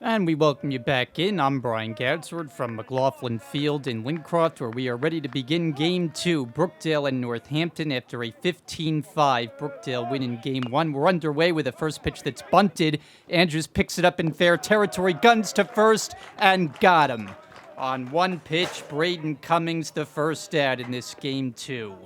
And we welcome you back in. I'm Brian Gadsford from McLaughlin Field in Lincroft, where we are ready to begin Game 2. Brookdale and Northampton after a 15-5 Brookdale win in Game 1. We're underway with a first pitch that's bunted. Andrews picks it up in fair territory, guns to first, and got him. On one pitch, Braden Cummings the first out in this Game 2.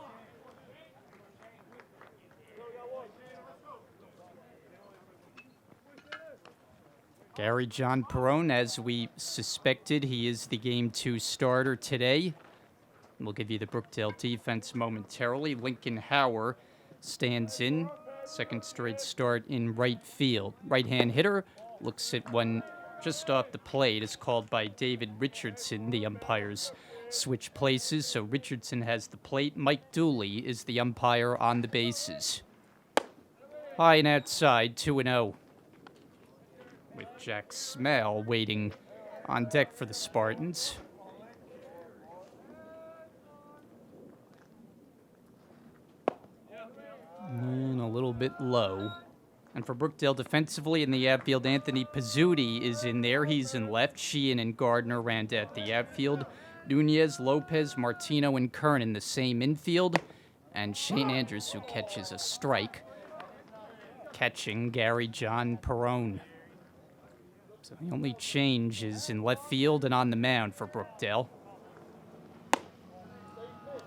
Gary John Perone, as we suspected, he is the Game 2 starter today. We'll give you the Brookdale defense momentarily. Lincoln Hauer stands in, second straight start in right field. Right-hand hitter looks at one just off the plate, is called by David Richardson. The umpires switch places, so Richardson has the plate. Mike Dooley is the umpire on the bases. High and outside, 2-0. With Jack Smell waiting on deck for the Spartans. And a little bit low. And for Brookdale defensively in the outfield, Anthony Pizzuti is in there. He's in left. Sheehan and Gardner round out the outfield. Nunez, Lopez, Martino, and Kern in the same infield. And Shane Andrews, who catches a strike, catching Gary John Perone. So the only change is in left field and on the mound for Brookdale.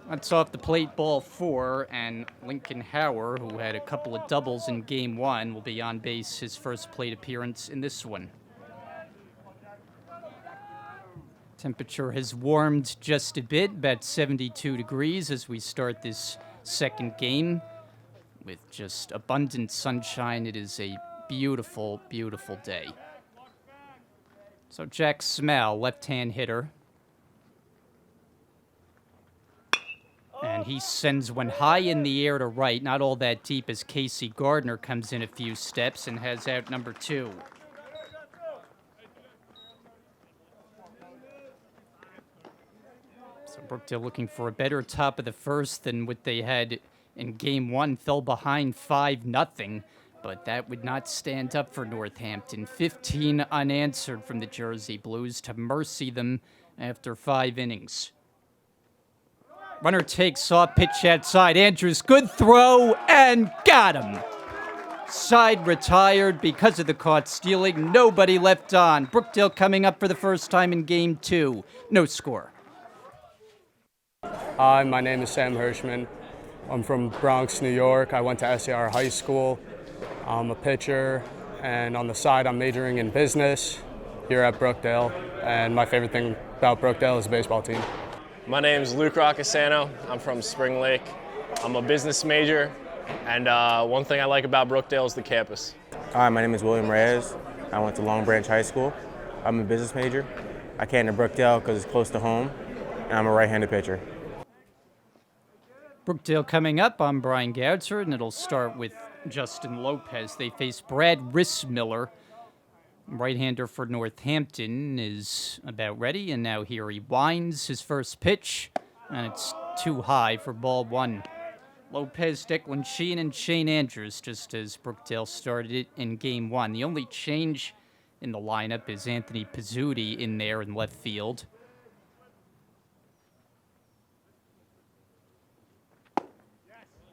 That's off the plate, ball 4, and Lincoln Hauer, who had a couple of doubles in Game 1, will be on base his first plate appearance in this one. Temperature has warmed just a bit, about 72 degrees as we start this second game. With just abundant sunshine, it is a beautiful, beautiful day. So Jack Smell, left-hand hitter. And he sends one high in the air to right, not all that deep, as Casey Gardner comes in a few steps and has out number 2. So Brookdale looking for a better top of the first than what they had in Game 1. Fell behind 5-0. But that would not stand up for Northampton. 15 unanswered from the Jersey Blues to mercy them after 5 innings. Runner takes off, pitch outside. Andrews, good throw, and got him. Side retired because of the caught stealing. Nobody left on. Brookdale coming up for the first time in Game 2. No score. Hi, my name is Sam Hirschman. I'm from Bronx, New York. I went to SAR High School. I'm a pitcher, and on the side, I'm majoring in business here at Brookdale. And my favorite thing about Brookdale is the baseball team. My name is Luke Roccasano. I'm from Spring Lake. I'm a business major, and one thing I like about Brookdale is the campus. Hi, my name is William Reyes. I went to Long Branch High School. I'm a business major. I came to Brookdale because it's close to home, and I'm a right-handed pitcher. Brookdale coming up. I'm Brian Gaudser, and it'll start with Justin Lopez. They face Brad Rissmiller. Right-hander for Northampton is about ready, and now here he winds his first pitch, and it's too high for ball 1. Lopez, Declan Sheehan, and Shane Andrews, just as Brookdale started it in Game 1. The only change in the lineup is Anthony Pizzuti in there in left field.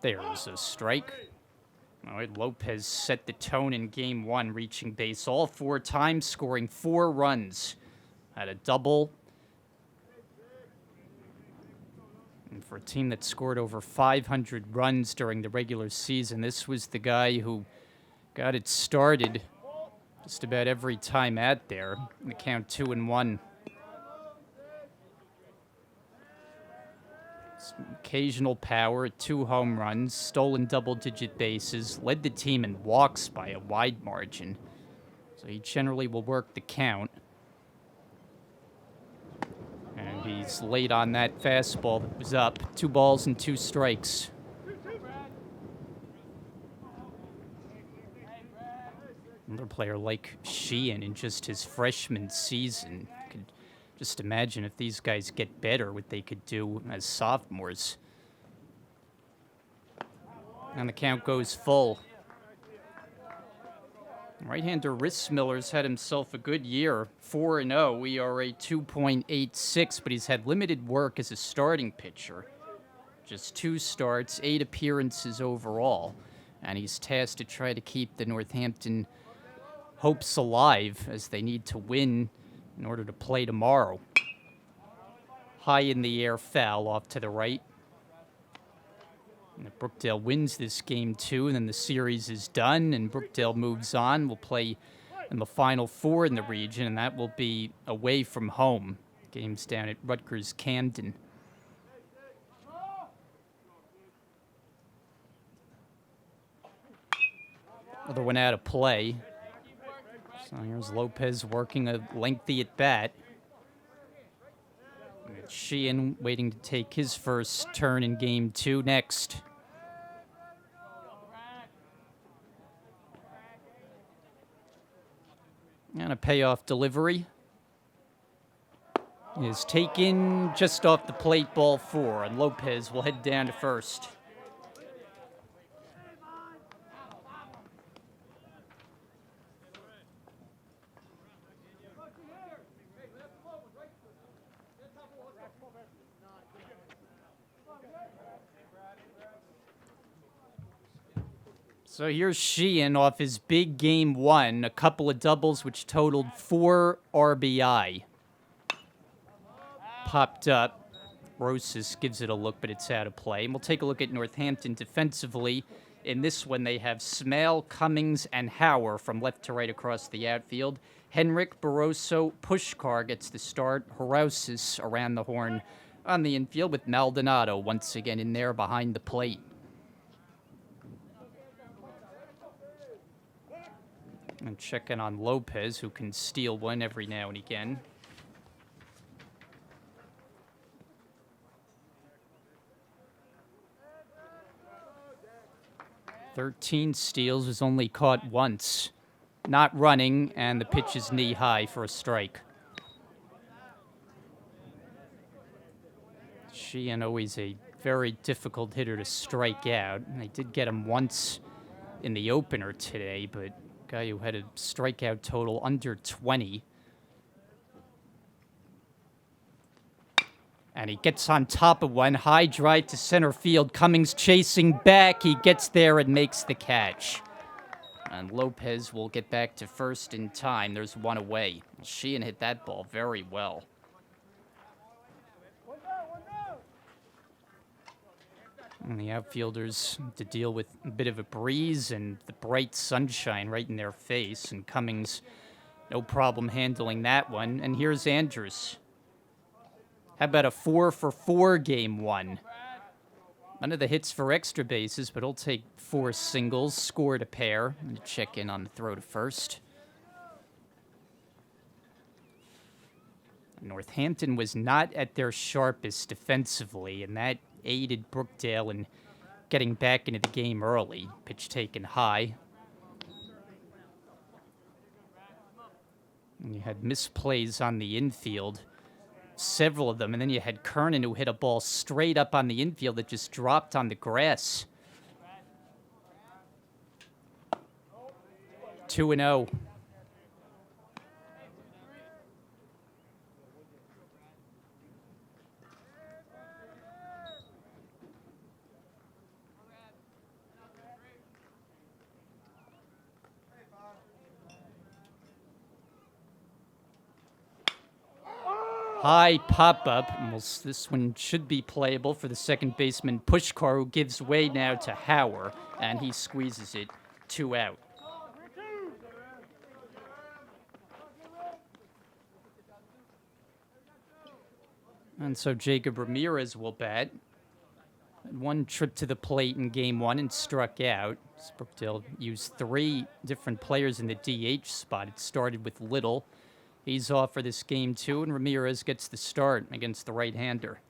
There's a strike. All right, Lopez set the tone in Game 1, reaching base all 4 times, scoring 4 runs. Had a double. And for a team that scored over 500 runs during the regular season, this was the guy who got it started just about every time out there. The count 2-1. Some occasional power, 2 home runs, stolen double-digit bases, led the team in walks by a wide margin. So he generally will work the count. And he's late on that fastball that was up. 2 balls and 2 strikes. Another player like Sheehan in just his freshman season could just imagine if these guys get better, what they could do as sophomores. And the count goes full. Right-hander Rissmiller's had himself a good year, 4-0, ERA 2.86, but he's had limited work as a starting pitcher. Just 2 starts, 8 appearances overall, and he's tasked to try to keep the Northampton hopes alive as they need to win in order to play tomorrow. High in the air foul off to the right. And if Brookdale wins this game too, then the series is done and Brookdale moves on. We'll play in the Final Four in the region, and that will be away from home. Games down at Rutgers Camden. Another one out of play. So here's Lopez working a lengthy at bat. Sheehan waiting to take his first turn in game 2 next. And a payoff delivery is taken just off the plate, ball 4, and Lopez will head down to first. So here's Sheehan off his big game 1, a couple of doubles which totaled 4 RBI. Popped up. Rosas gives it a look, but it's out of play. And we'll take a look at Northampton defensively. In this one, they have Smale, Cummings, and Hauer from left to right across the outfield. Henrik, Barroso, Pushkar gets the start. Horousis around the horn on the infield with Maldonado once again in there behind the plate. And checking on Lopez, who can steal one every now and again. "13 steals, was only caught once. Not running, and the pitch is knee-high for a strike. Sheehan always a very difficult hitter to strike out. They did get him once in the opener today, but guy who had a strikeout total under 20. And he gets on top of one. High drive to center field. Cummings chasing back. He gets there and makes the catch. And Lopez will get back to first in time. There's one away. Sheehan hit that ball very well. And the outfielders to deal with a bit of a breeze and the bright sunshine right in their face. And Cummings, no problem handling that one. And here's Andrews. How about a 4-for-4 game 1? None of the hits for extra bases, but he'll take 4 singles, scored a pair. And check in on the throw to first. Northampton was not at their sharpest defensively, and that aided Brookdale in getting back into the game early. Pitch taken high. And you had misplays on the infield, several of them, and then you had Kernan who hit a ball straight up on the infield that just dropped on the grass. 2-0. High pop-up. This one should be playable for the second baseman, Pushkar, who gives way now to Hauer, and he squeezes it 2 out. And so Jacob Ramirez will bat. Had 1 trip to the plate in game 1 and struck out. Brookdale used 3 different players in the DH spot. It started with Little. He's off for this game 2, and Ramirez gets the start against the right-hander.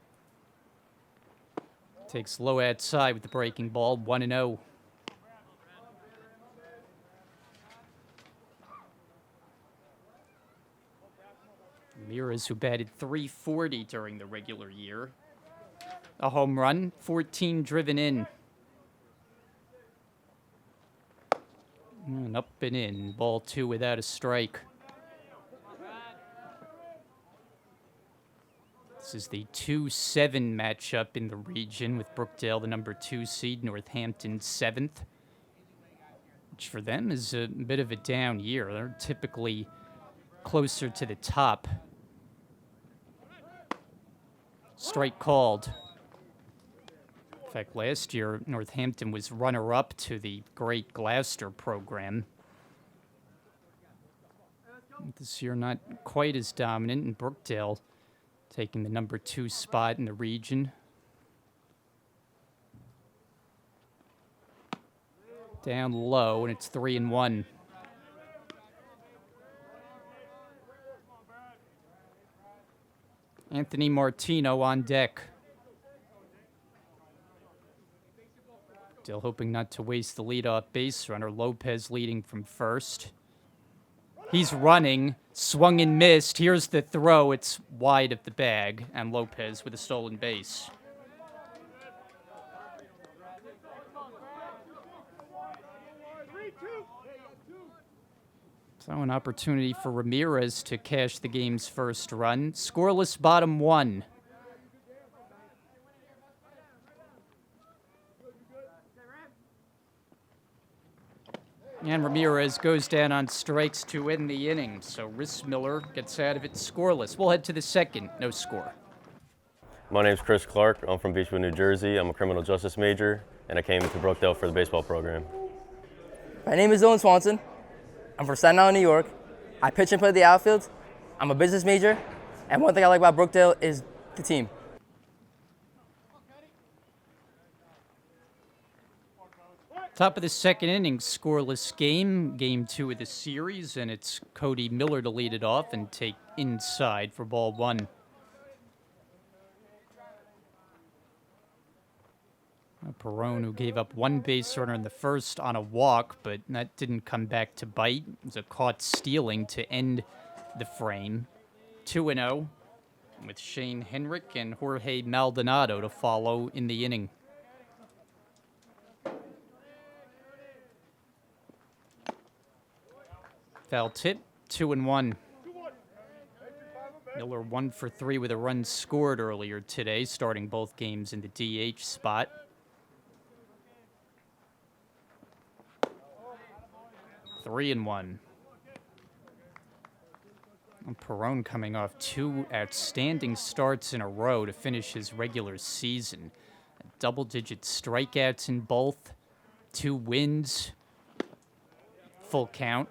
Takes low outside with the breaking ball, 1-0. Ramirez, who batted .340 during the regular year. A home run, 14 driven in. And up and in. Ball 2 without a strike. This is the 2-7 matchup in the region with Brookdale, the number 2 seed, Northampton 7th. Which for them is a bit of a down year. They're typically closer to the top. Strike called. In fact, last year, Northampton was runner-up to the Great Gloucester program. This year, not quite as dominant, and Brookdale taking the number 2 spot in the region. Down low, and it's 3-1. Anthony Martino on deck. Still hoping not to waste the leadoff base runner. Lopez leading from first. He's running, swung and missed. Here's the throw. It's wide of the bag, and Lopez with a stolen base. So an opportunity for Ramirez to cash the game's first run. Scoreless bottom 1. And Ramirez goes down on strikes to end the inning. So Miller gets out of it scoreless. We'll head to the second. No score. My name's Chris Clark. I'm from Beechwood, New Jersey. I'm a criminal justice major, and I came to Brookdale for the baseball program. My name is Dylan Swanson. I'm from Staten Island, New York. I pitch and play the outfield. I'm a business major, and one thing I like about Brookdale is the team. Top of the second inning, scoreless game. Game 2 of the series, and it's Cody Miller to lead it off and take inside for ball 1. Perone, who gave up 1 base runner in the first on a walk, but that didn't come back to bite. It was a caught stealing to end the frame. 2-0 with Shane Henrik and Jorge Maldonado to follow in the inning. Foul tip, 2-1. Miller 1 for 3 with a run scored earlier today, starting both games in the DH spot. Three and 1. Perone coming off 2 outstanding starts in a row to finish his regular season. Double-digit strikeouts in both, 2 wins, full count.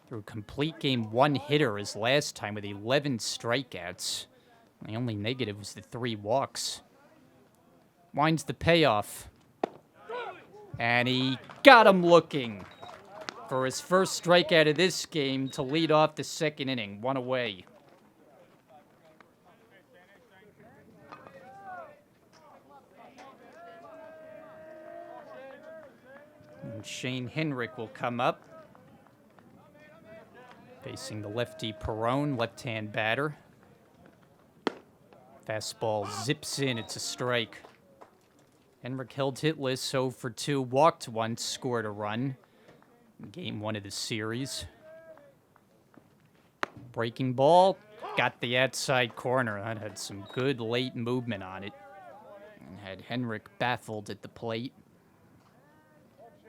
Through complete game, 1 hitter as last time with 11 strikeouts. The only negative was the 3 walks. Winds the payoff. And he got him looking for his first strikeout of this game to lead off the second inning. 1 away. And Shane Henrik will come up. Facing the lefty Perone, left-hand batter. Fastball zips in, it's a strike. Henrik held hitless, 0 for 2, walked once, scored a run. Game 1 of the series. Breaking ball, got the outside corner. That had some good late movement on it. And had Henrik baffled at the plate.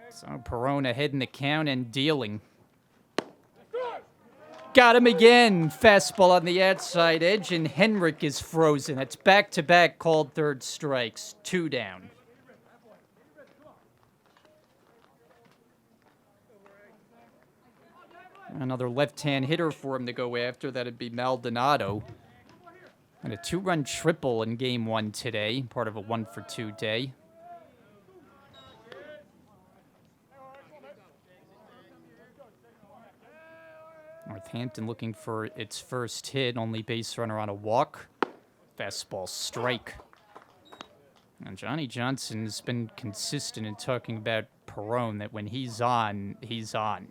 So Perone ahead in the count and dealing. Got him again. Fastball on the outside edge, and Henrik is frozen. That's back-to-back called third strikes. 2 down. Another left-hand hitter for him to go after. That'd be Maldonado. And a 2-run triple in game 1 today, part of a 1 for 2 day. Northampton looking for its first hit, only base runner on a walk. Fastball strike. And Johnny Johnson has been consistent in talking about Perone, that when he's on, he's on.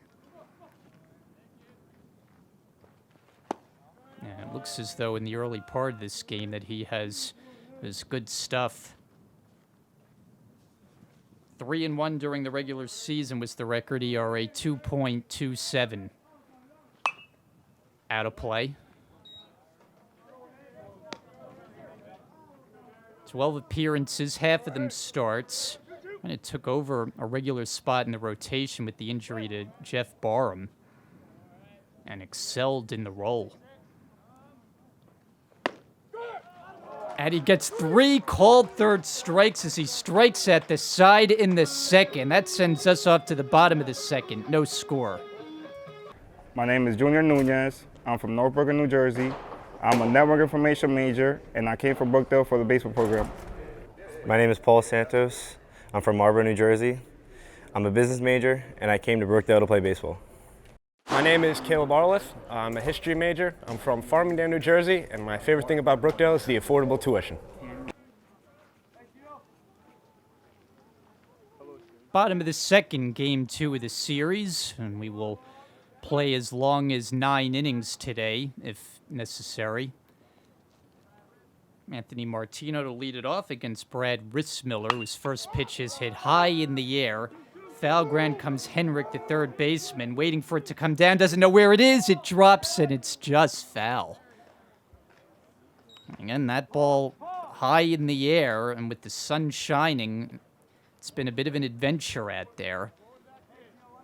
Yeah, it looks as though in the early part of this game that he has good stuff. 3-1 during the regular season was the record. ERA 2.27. Out of play. 12 appearances, half of them starts. And it took over a regular spot in the rotation with the injury to Jeff Barham and excelled in the role. And he gets 3 called third strikes as he strikes at the side in the second. That sends us off to the bottom of the second. No score. My name is Junior Nunez. I'm from Northampton, New Jersey. I'm a network information major, and I came from Brookdale for the baseball program. My name is Paul Santos. I'm from Marlboro, New Jersey. I'm a business major, and I came to Brookdale to play baseball. My name is Caleb Arliff. I'm a history major. I'm from Farmingdale, New Jersey, and my favorite thing about Brookdale is the affordable tuition. Bottom of the second, game 2 of the series, and we will play as long as 9 innings today, if necessary. Anthony Martino to lead it off against Brad Rissmiller, whose first pitch is hit high in the air. Foul ground comes Henrik, the third baseman, waiting for it to come down, doesn't know where it is. It drops, and it's just foul. Again, that ball high in the air, and with the sun shining, it's been a bit of an adventure out there.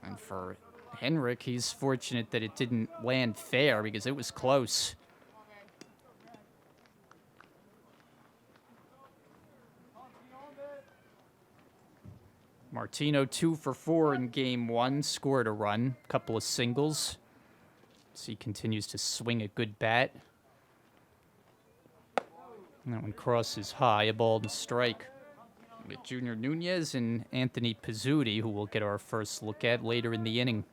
And for Henrik, he's fortunate that it didn't land fair because it was close. Martino 2 for 4 in game 1, scored a run, couple of singles. So he continues to swing a good bat. And that one crosses high, a ball and strike. With Junior Nunez and Anthony Pizzuti, who we'll get our first look at later in the inning.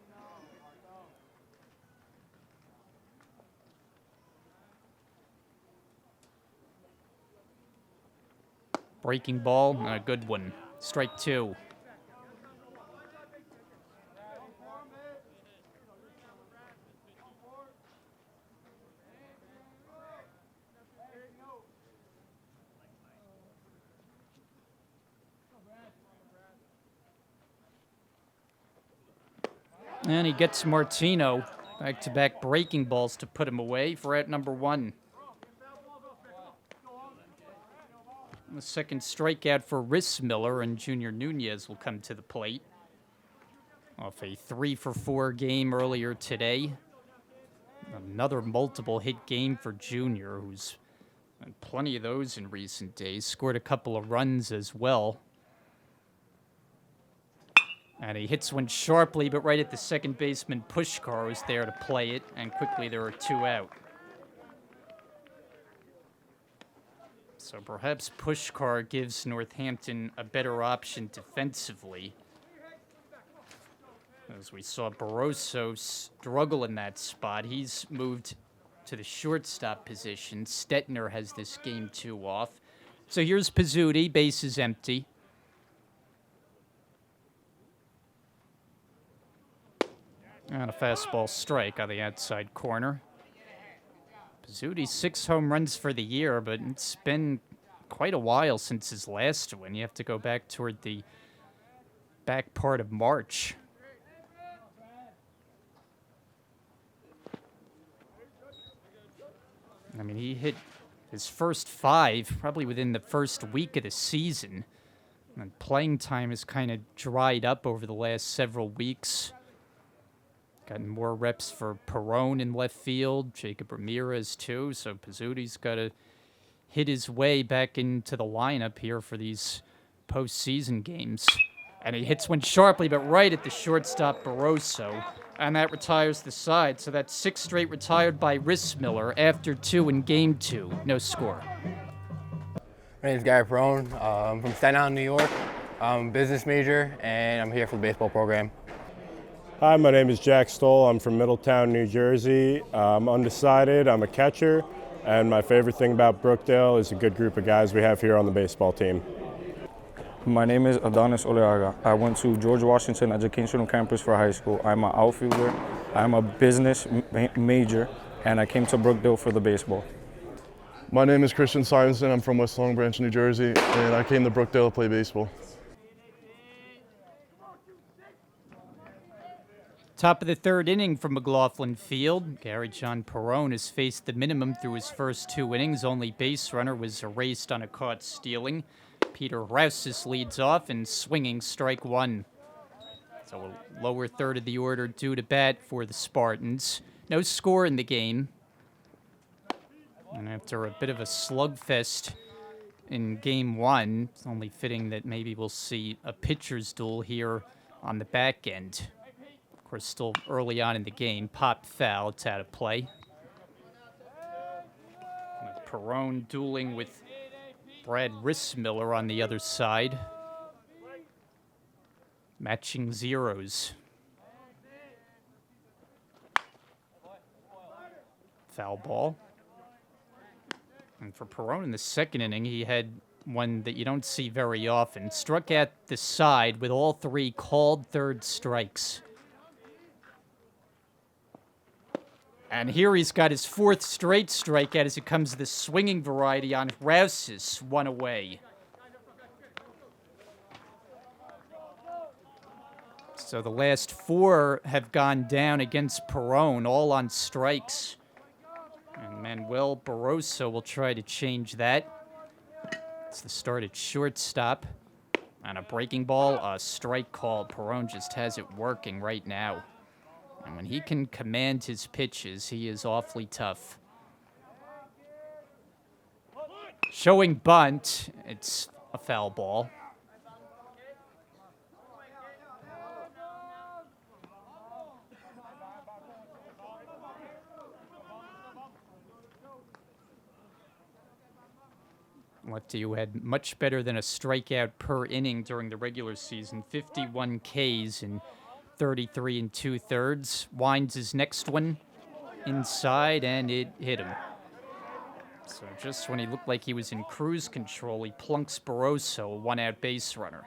Breaking ball, and a good one. Strike 2. And he gets Martino back-to-back breaking balls to put him away for out number 1. The second strikeout for Rissmiller, and Junior Nunez will come to the plate. Off a 3 for 4 game earlier today. Another multiple hit game for Junior, who's had plenty of those in recent days. Scored a couple of runs as well. And he hits one sharply, but right at the second baseman, Pushkar was there to play it, and quickly there are 2 out. So perhaps Pushkar gives Northampton a better option defensively. As we saw Barroso struggle in that spot, he's moved to the shortstop position. Stetner has this game 2 off. So here's Pizzuti, base is empty. And a fastball strike on the outside corner. Pizzuti, 6 home runs for the year, but it's been quite a while since his last win. You have to go back toward the back part of March. I mean, he hit his first 5 probably within the first week of the season. And playing time has kind of dried up over the last several weeks. Gotten more reps for Perone in left field, Jacob Ramirez too, so Pizzuti's got to hit his way back into the lineup here for these postseason games. And he hits one sharply, but right at the shortstop Barroso, and that retires the side. So that's 6 straight retired by Rissmiller after 2 in game 2. No score. My name is Gary Perone. I'm from Staten Island, New York. I'm a business major, and I'm here for the baseball program. Hi, my name is Jack Stoll. I'm from Middletown, New Jersey. I'm undecided. I'm a catcher, and my favorite thing about Brookdale is a good group of guys we have here on the baseball team. My name is Adonis Oleaga. I went to George Washington Educational Campus for high school. I'm an outfielder. I'm a business major, and I came to Brookdale for the baseball. My name is Christian Simonson. I'm from West Long Branch, New Jersey, and I came to Brookdale to play baseball. Top of the third inning from McLaughlin Field. Gary John Perone has faced the minimum through his first 2 innings. Only base runner was erased on a caught stealing. Peter Rousis leads off and swinging strike 1. So a lower third of the order due to bat for the Spartans. No score in the game. And after a bit of a slugfest in game 1, it's only fitting that maybe we'll see a pitcher's duel here on the back end. Of course, still early on in the game. Pop foul, it's out of play. Perone dueling with Brad Rissmiller on the other side. Matching zeros. Foul ball. And for Perone in the second inning, he had one that you don't see very often. Struck at the side with all 3 called third strikes. And here he's got his 4th straight strikeout as it comes to the swinging variety on Rousis, 1 away. So the last 4 have gone down against Perone, all on strikes. And Manuel Barroso will try to change that. It's the start at shortstop. On a breaking ball, a strike call. Perone just has it working right now. And when he can command his pitches, he is awfully tough. Showing bunt, it's a foul ball. Lefty, who had much better than a strikeout per inning during the regular season, 51 Ks in 33 2/3. Winds his next one inside, and it hit him. So just when he looked like he was in cruise control, he plunks Barroso, a 1-out base runner.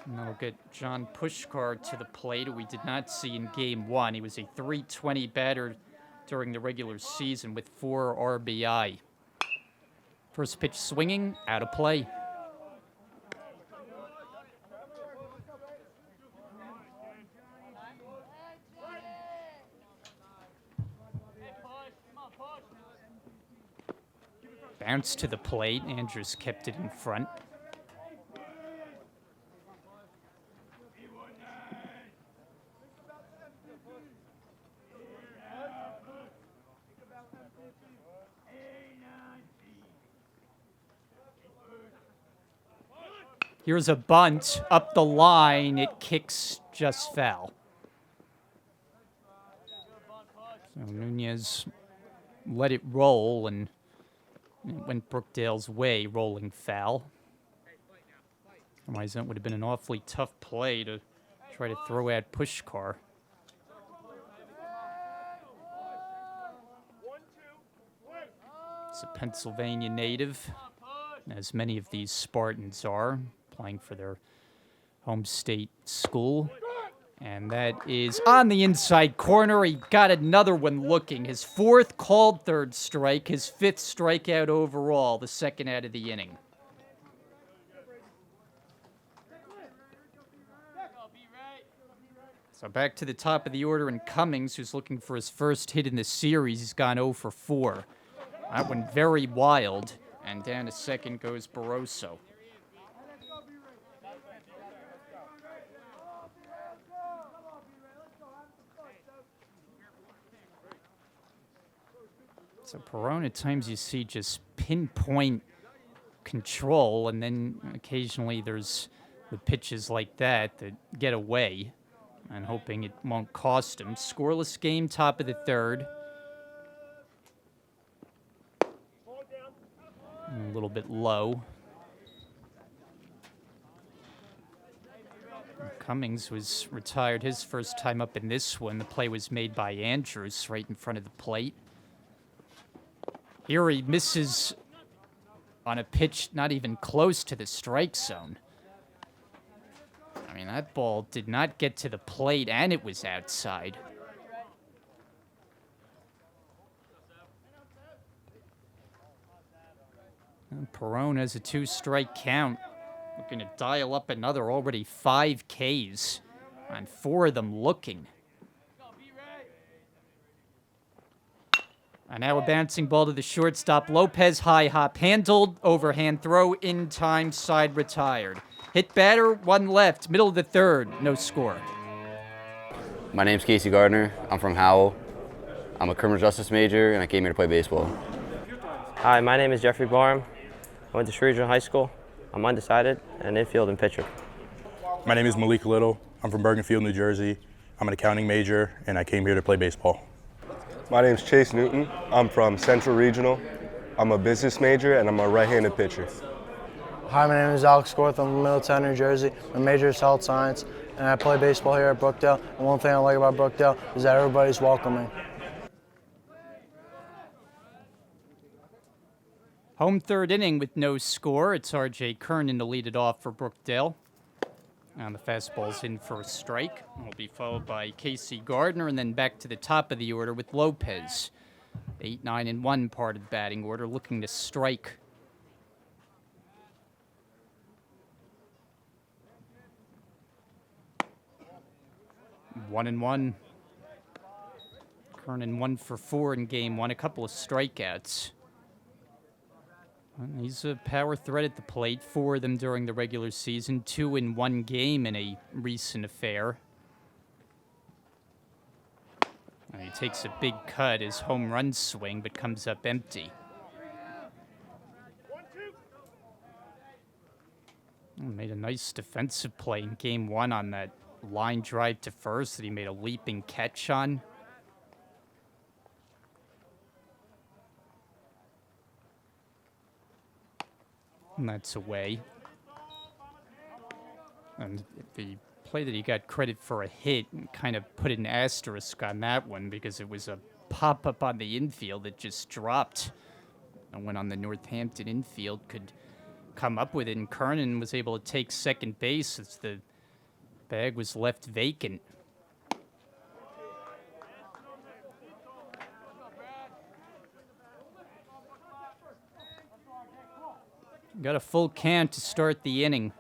And that'll get John Pushkar to the plate, who we did not see in game 1. He was a .320 batter during the regular season with 4 RBI. First pitch swinging, out of play. Bounce to the plate. Andrews kept it in front. Here's a bunt up the line. It kicks just foul. So Nunez let it roll, and it went Brookdale's way, rolling foul. Otherwise, that would have been an awfully tough play to try to throw at Pushkar. It's a Pennsylvania native, as many of these Spartans are, playing for their home state school. And that is on the inside corner. He got another one looking. His 4th called third strike, his 5th strikeout overall, the 2nd out of the inning. So back to the top of the order, and Cummings, who's looking for his first hit in the series. He's gone 0 for 4. That one very wild, and down to second goes Barroso. So Perone, at times you see just pinpoint control, and then occasionally there's the pitches like that that get away, and hoping it won't cost him. Scoreless game, top of the third. A little bit low. Cummings was retired his first time up in this one. The play was made by Andrews right in front of the plate. Here he misses on a pitch not even close to the strike zone. I mean, that ball did not get to the plate, and it was outside. And Perone has a 2-strike count. Looking to dial up another, already 5 Ks. And 4 of them looking. And now a bouncing ball to the shortstop. Lopez high hop, handled, overhand throw, in time, side retired. Hit batter, 1 left, middle of the 3rd, no score. My name's Casey Gardner. I'm from Howell. I'm a criminal justice major, and I came here to play baseball. Hi, my name is Jeffrey Barham. I went to Shrewsbury Regional High School. I'm undecided, and infield and pitcher. My name is Malik Little. I'm from Bergenfield, New Jersey. I'm an accounting major, and I came here to play baseball. My name's Chase Newton. I'm from Central Regional. I'm a business major, and I'm a right-handed pitcher. Hi, my name is Alex Gorth. I'm from Middletown, New Jersey. My major is health science, and I play baseball here at Brookdale. And one thing I like about Brookdale is that everybody's welcoming. Home 3rd inning with no score. It's R.J. Kernan to lead it off for Brookdale. And the fastball's in for a strike. Will be followed by Casey Gardner, and then back to the top of the order with Lopez. 8, 9, and 1 part of the batting order, looking to strike. One and 1. Kernan 1 for 4 in game 1, a couple of strikeouts. He's a power threat at the plate, 4 of them during the regular season, 2 in 1 game in a recent affair. And he takes a big cut, his home run swing, but comes up empty. Made a nice defensive play in game 1 on that line drive to first that he made a leaping catch on. And that's away. And the play that he got credit for a hit kind of put an asterisk on that one because it was a pop-up on the infield that just dropped. No one on the Northampton infield could come up with it, and Kernan was able to take second base as the bag was left vacant. Got a full count to start the inning.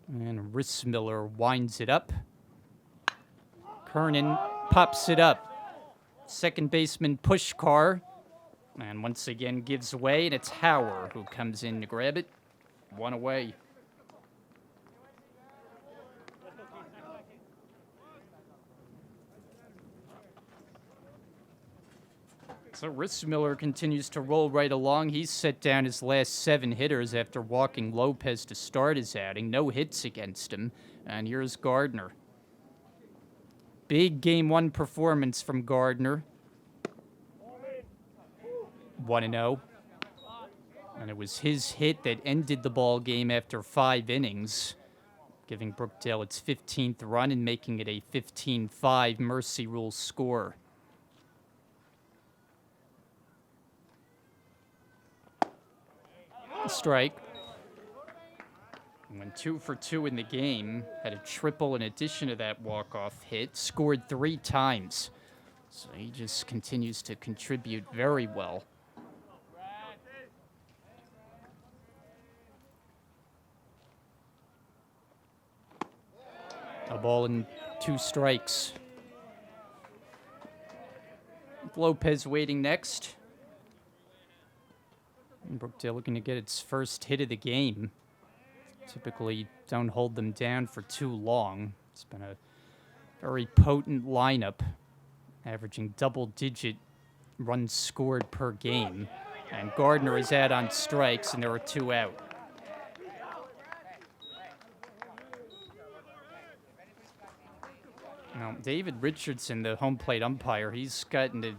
And Rissmiller winds it up. Kernan pops it up. Second baseman Pushkar. And once again gives way, and it's Hauer who comes in to grab it. 1 away. So Rissmiller continues to roll right along. He's set down his last 7 hitters after walking Lopez to start his outing. No hits against him. And here's Gardner. Big game 1 performance from Gardner. 1-0. And it was his hit that ended the ball game after 5 innings, giving Brookdale its 15th run and making it a 15-5 mercy rule score. Strike. Went 2 for 2 in the game. Had a triple in addition to that walk-off hit. Scored 3 times. So he just continues to contribute very well. A ball and 2 strikes. Lopez waiting next. And Brookdale looking to get its first hit of the game. Typically don't hold them down for too long. It's been a very potent lineup, averaging double-digit runs scored per game. And Gardner is out on strikes, and there are 2 out. Now, David Richardson, the home plate umpire, he's gotten to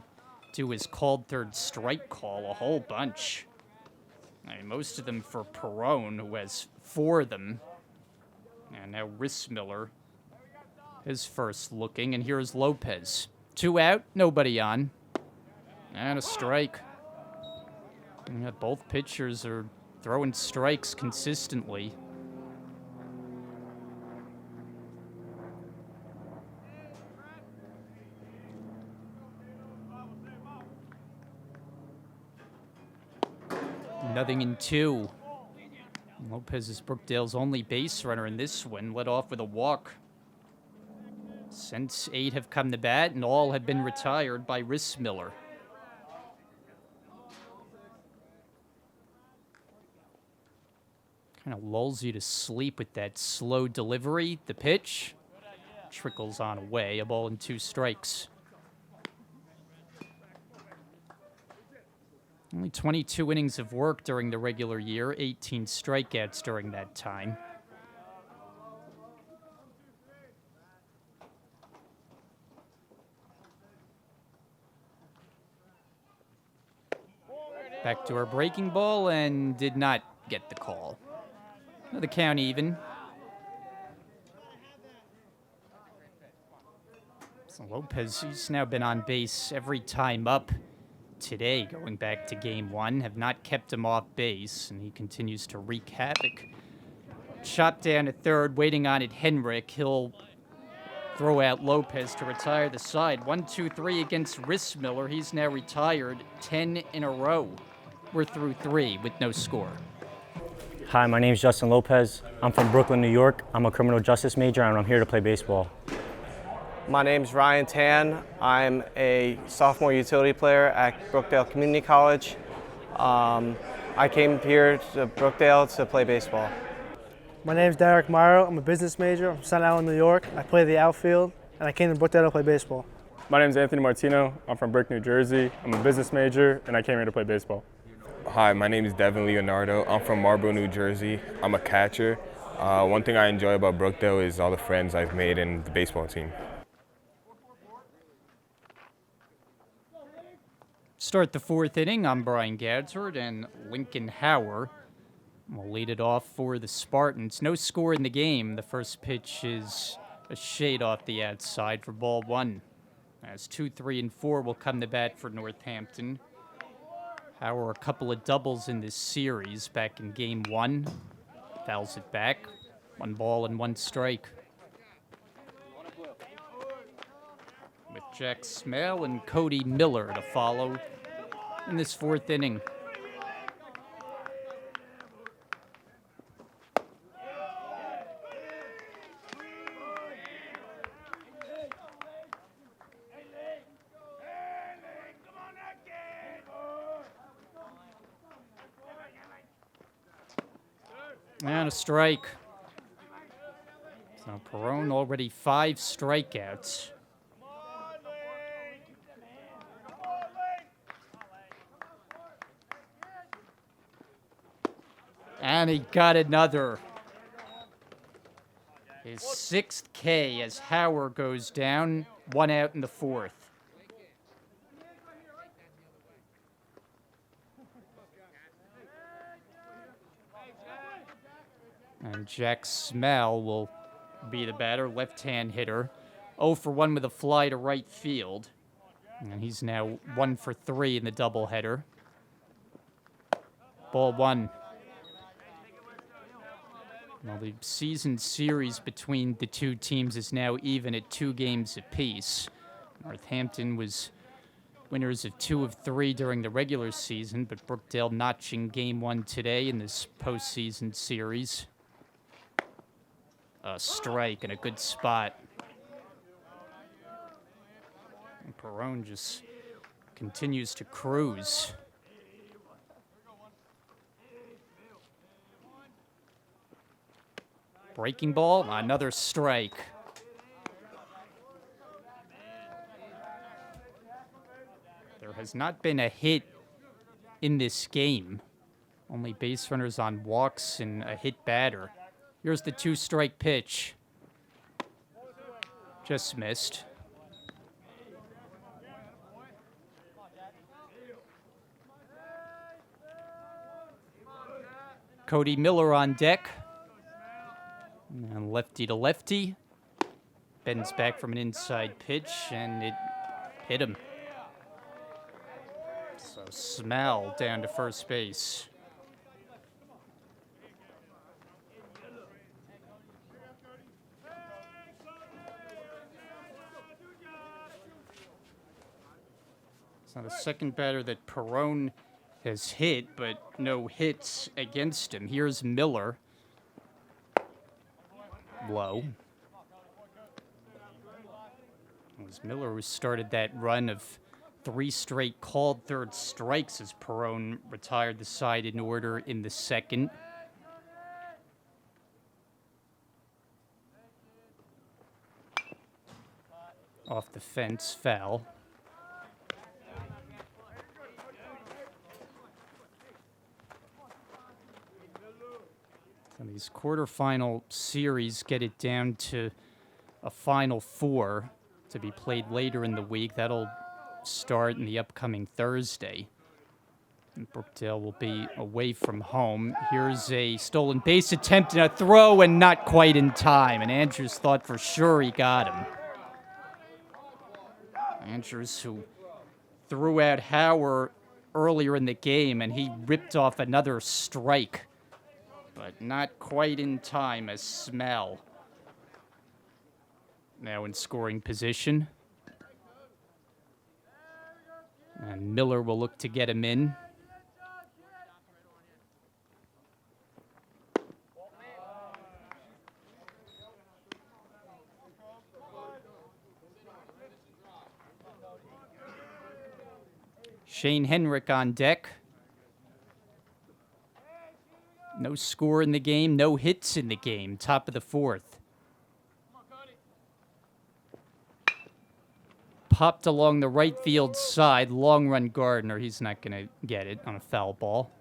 do his called third strike call a whole bunch. I mean, most of them for Perone, who has 4 of them. And now Rissmiller, his first looking, and here's Lopez. 2 out, nobody on. And a strike. And both pitchers are throwing strikes consistently. 0-2. Lopez is Brookdale's only base runner in this one, led off with a walk. Since 8 have come to bat, and all have been retired by Rissmiller. Kind of lulls you to sleep with that slow delivery. The pitch trickles on away, a ball and 2 strikes. Only 22 innings of work during the regular year, 18 strikeouts during that time. Backdoor breaking ball and did not get the call. The count even. So Lopez, he's now been on base every time up today, going back to game 1, have not kept him off base, and he continues to wreak havoc. Chopped down at third, waiting on it, Henrik. He'll throw out Lopez to retire the side. 1-2-3 against Rissmiller. He's now retired 10 in a row. We're through 3 with no score. Hi, my name is Justin Lopez. I'm from Brooklyn, New York. I'm a criminal justice major, and I'm here to play baseball. My name's Ryan Tan. I'm a sophomore utility player at Brookdale Community College. I came here to Brookdale to play baseball. My name's Derek Morrow. I'm a business major. I'm from Staten Island, New York. I play the outfield, and I came to Brookdale to play baseball. My name is Anthony Martino. I'm from Brick, New Jersey. I'm a business major, and I came here to play baseball. Hi, my name is Devin Leonardo. I'm from Marlboro, New Jersey. I'm a catcher. One thing I enjoy about Brookdale is all the friends I've made in the baseball team. Start the 4th inning. I'm Brian Gadsford, and Lincoln Hauer will lead it off for the Spartans. No score in the game. The first pitch is a shade off the outside for ball 1. As 2, 3, and 4 will come to bat for Northampton. Hauer, a couple of doubles in this series back in game 1. Fouls it back. 1 ball and 1 strike. With Jack Smale and Cody Miller to follow in this 4th inning. And a strike. So Perone already 5 strikeouts. And he got another. His 6th K as Hauer goes down, 1 out in the 4th. And Jack Smell will be the batter, left-hand hitter. 0 for 1 with a fly to right field. And he's now 1 for 3 in the doubleheader. Ball 1. Well, the season series between the two teams is now even at 2 games apiece. Northampton was winners of 2 of 3 during the regular season, but Brookdale notching game 1 today in this postseason series. A strike and a good spot. And Perone just continues to cruise. Breaking ball, another strike. There has not been a hit in this game. Only base runners on walks and a hit batter. Here's the 2-strike pitch. Just missed. Cody Miller on deck. And lefty to lefty. Bends back from an inside pitch, and it hit him. So Smell down to first base. So the second batter that Perone has hit, but no hits against him. Here's Miller. Low. It was Miller who started that run of 3 straight called third strikes as Perone retired the side in order in the second. Off the fence, foul. So these quarterfinal series get it down to a Final Four to be played later in the week. That'll start in the upcoming Thursday. And Brookdale will be away from home. Here's a stolen base attempt and a throw, and not quite in time. And Andrews thought for sure he got him. Andrews, who threw out Hauer earlier in the game, and he ripped off another strike. But not quite in time as Smell now in scoring position. And Miller will look to get him in. Shane Henrik on deck. No score in the game, no hits in the game. Top of the fourth. Popped along the right field side. Long run Gardner. He's not going to get it on a foul ball.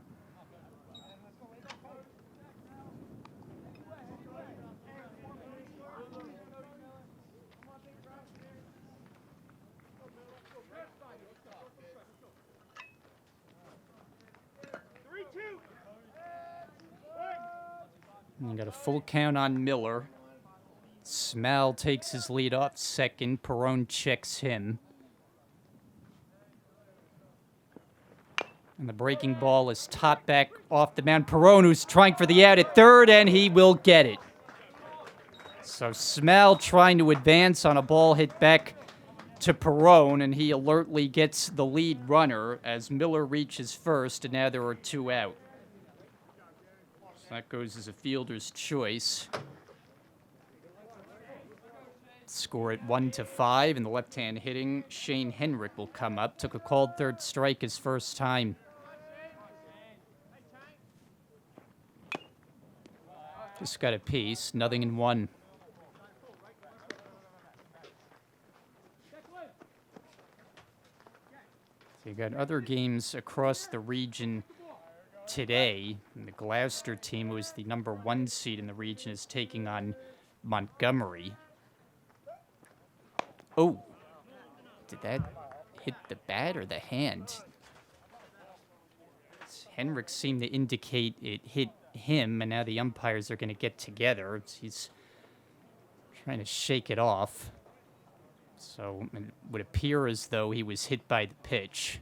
You got a full count on Miller. Smell takes his lead off second. Perone checks him. And the breaking ball is topped back off the mound. Perone, who's trying for the out at third, and he will get it. So Smell trying to advance on a ball hit back to Perone, and he alertly gets the lead runner as Miller reaches first, and now there are 2 out. That goes as a fielder's choice. Score at 1-5, and the left-hand hitting Shane Henrik will come up. Took a called third strike his first time. Just got a piece, 0-1. So you got other games across the region today. And the Gloucester team, who is the number 1 seed in the region, is taking on Montgomery. Oh, did that hit the bat or the hand? Henrik seemed to indicate it hit him, and now the umpires are going to get together. He's trying to shake it off. So it would appear as though he was hit by the pitch.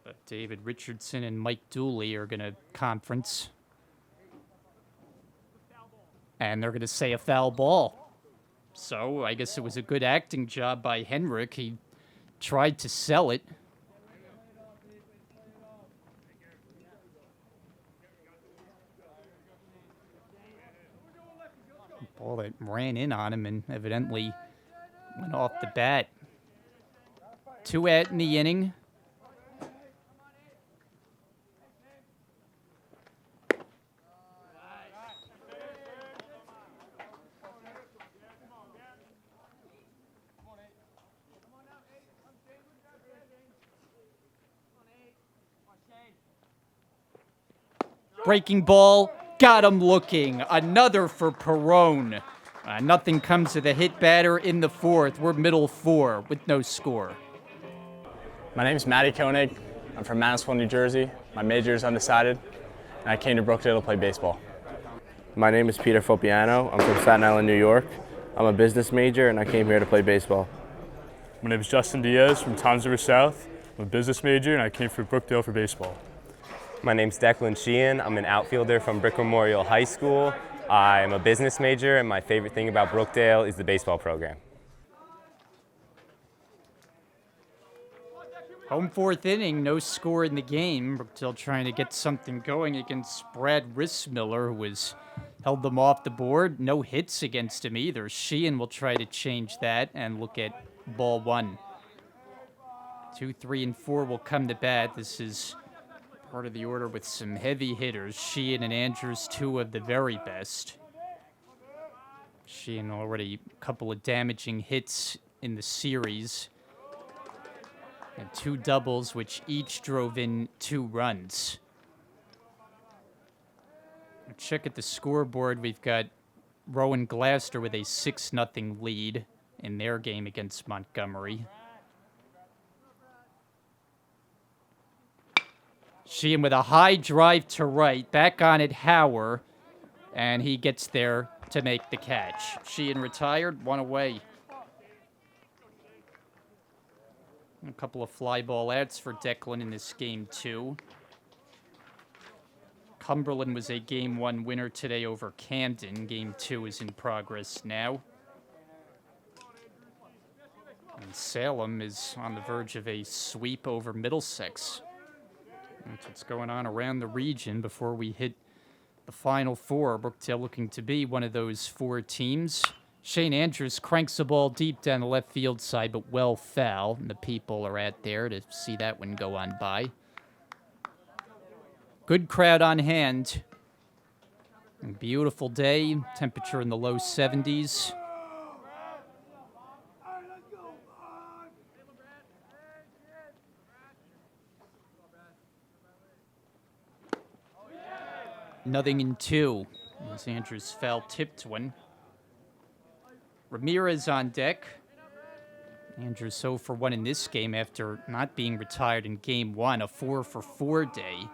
But David Richardson and Mike Dooley are going to conference. And they're going to say a foul ball. So I guess it was a good acting job by Henrik. He tried to sell it. Ball that ran in on him and evidently went off the bat. 2 out in the inning. Breaking ball, got him looking. Another for Perone. Nothing comes of the hit batter in the fourth. We're middle 4 with no score. My name's Matty Koenig. I'm from Mansfield, New Jersey. My major is undecided, and I came to Brookdale to play baseball. My name is Peter Fopiano. I'm from Staten Island, New York. I'm a business major, and I came here to play baseball. My name is Justin Diaz from Toms River South. I'm a business major, and I came for Brookdale for baseball. My name's Declan Sheehan. I'm an outfielder from Brick Memorial High School. I'm a business major, and my favorite thing about Brookdale is the baseball program. Home fourth inning, no score in the game. Brookdale trying to get something going against Brad Rissmiller, who has held them off the board. No hits against him either. Sheehan will try to change that and look at ball one. 2, 3, and 4 will come to bat. This is part of the order with some heavy hitters. Sheehan and Andrews, two of the very best. Sheehan already a couple of damaging hits in the series. And 2 doubles, which each drove in 2 runs. Check at the scoreboard. We've got Rowan Glaster with a 6-0 lead in their game against Montgomery. Sheehan with a high drive to right. Back on it, Hauer. And he gets there to make the catch. Sheehan retired, 1 away. A couple of fly ball outs for Declan in this game, too. Cumberland was a Game 1 winner today over Camden. Game 2 is in progress now. And Salem is on the verge of a sweep over Middlesex. That's what's going on around the region before we hit the Final Four. Brookdale looking to be one of those 4 teams. Shane Andrews cranks the ball deep down the left field side, but well foul. And the people are out there to see that one go on by. Good crowd on hand. A beautiful day. Temperature in the low 70s. Nothing in 2. As Andrews foul tipped one. Ramirez on deck. Andrews 0 for 1 in this game after not being retired in Game 1, a 4 for 4 day.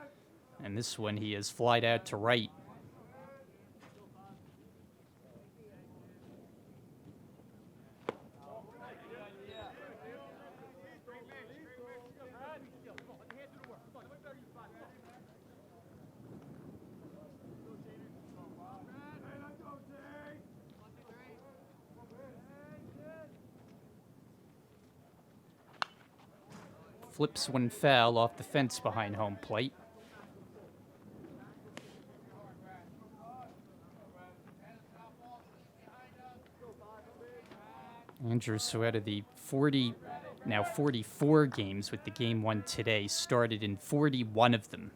And this one he has flied out to right. Flips one foul off the fence behind home plate. Andrews, who out of the 44 games with the Game 1 today, started in 41 of them.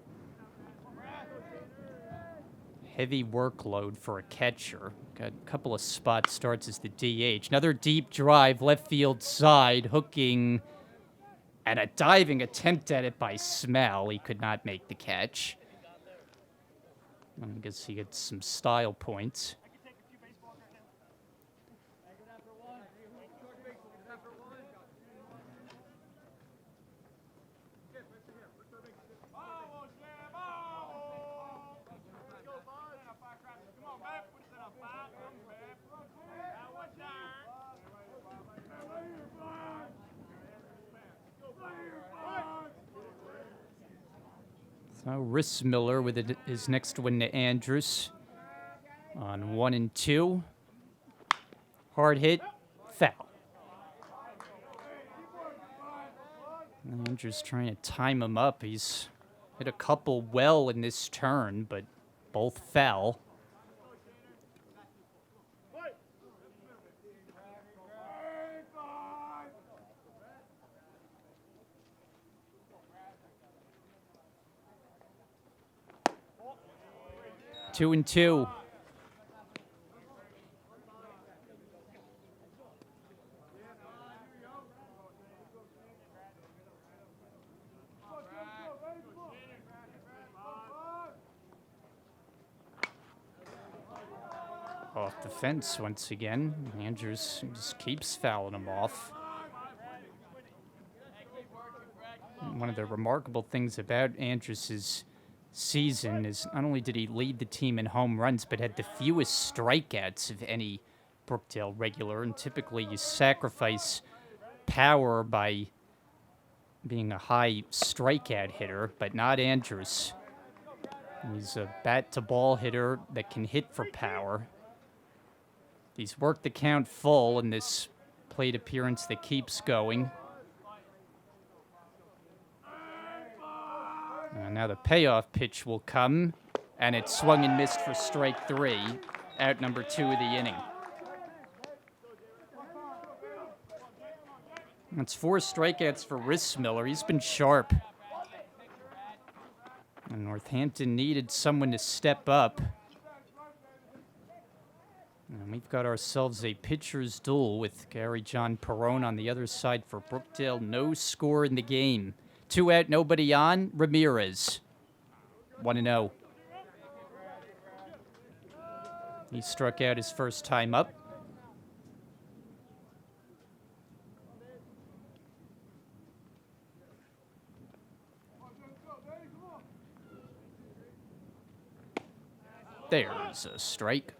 Heavy workload for a catcher. Got a couple of spot starts as the DH. Another deep drive, left field side, hooking. And a diving attempt at it by Smell. He could not make the catch. I guess he gets some style points. So Rissmiller with his next one to Andrews on 1 and 2. Hard hit, foul. Andrews trying to time him up. He's hit a couple well in this turn, but both foul. Two and 2. Off the fence once again. Andrews just keeps fouling him off. One of the remarkable things about Andrews' season is not only did he lead the team in home runs, but had the fewest strikeouts of any Brookdale regular. And typically you sacrifice power by being a high strikeout hitter, but not Andrews. He's a bat-to-ball hitter that can hit for power. He's worked the count full in this plate appearance that keeps going. Now the payoff pitch will come, and it swung and missed for strike 3, out number 2 of the inning. That's 4 strikeouts for Rissmiller. He's been sharp. And Northampton needed someone to step up. And we've got ourselves a pitcher's duel with Gary John Perone on the other side for Brookdale. No score in the game. 2 out, nobody on. Ramirez, 1-0. He struck out his first time up. There's a strike.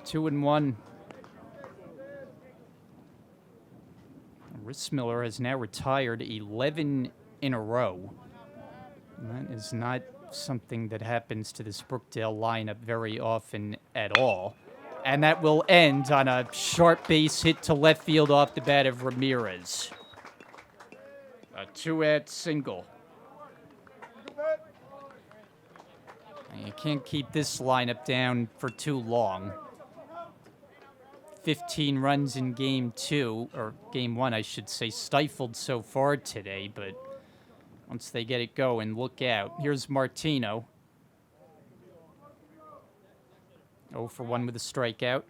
Two and one. Rissmiller has now retired 11 in a row. And that is not something that happens to this Brookdale lineup very often at all. And that will end on a sharp base hit to left field off the bat of Ramirez. A 2-out single. And you can't keep this lineup down for too long. 15 runs in game 2, or game 1, I should say, stifled so far today, but once they get it going, look out. Here's Martino. 0 for 1 with a strikeout.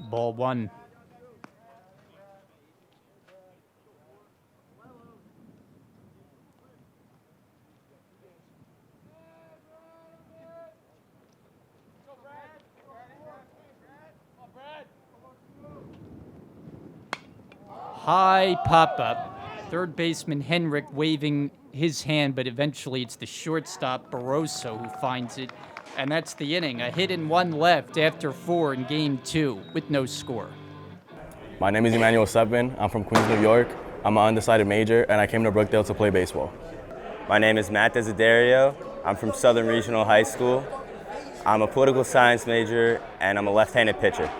Ball 1. High pop-up. Third baseman Henrik waving his hand, but eventually it's the shortstop Barroso who finds it. And that's the inning. A hit and 1 left after 4 in game 2 with no score. My name is Emmanuel Seppin. I'm from Queens, New York. I'm an undecided major, and I came to Brookdale to play baseball. My name is Matt Desiderio. I'm from Southern Regional High School. I'm a political science major, and I'm a left-handed pitcher.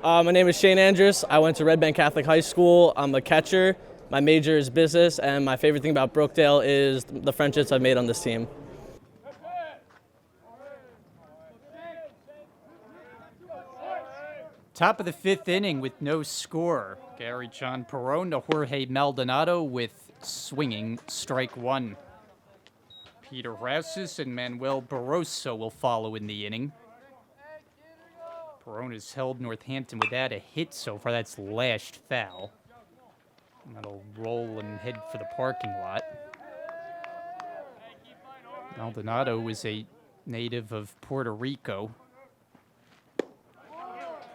My name is Shane Andrews. I went to Red Bank Catholic High School. I'm a catcher. My major is business, and my favorite thing about Brookdale is the friendships I've made on this team. Top of the 5th inning with no score. Gary John Perone to Jorge Maldonado with swinging strike 1. Peter Rouses and Manuel Barroso will follow in the inning. Perone has held Northampton without a hit so far. That's lashed foul. And that'll roll and head for the parking lot. Maldonado is a native of Puerto Rico.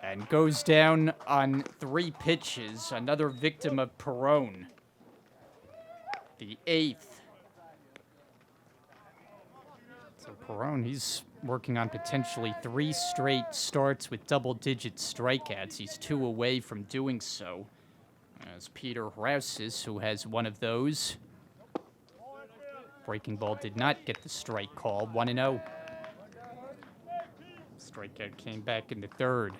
And goes down on 3 pitches. Another victim of Perone. The 8th. So Perone, he's working on potentially 3 straight starts with double-digit strikeouts. He's 2 away from doing so. As Peter Rouses, who has one of those. Breaking ball did not get the strike call. 1-0. Strikeout came back in the 3rd.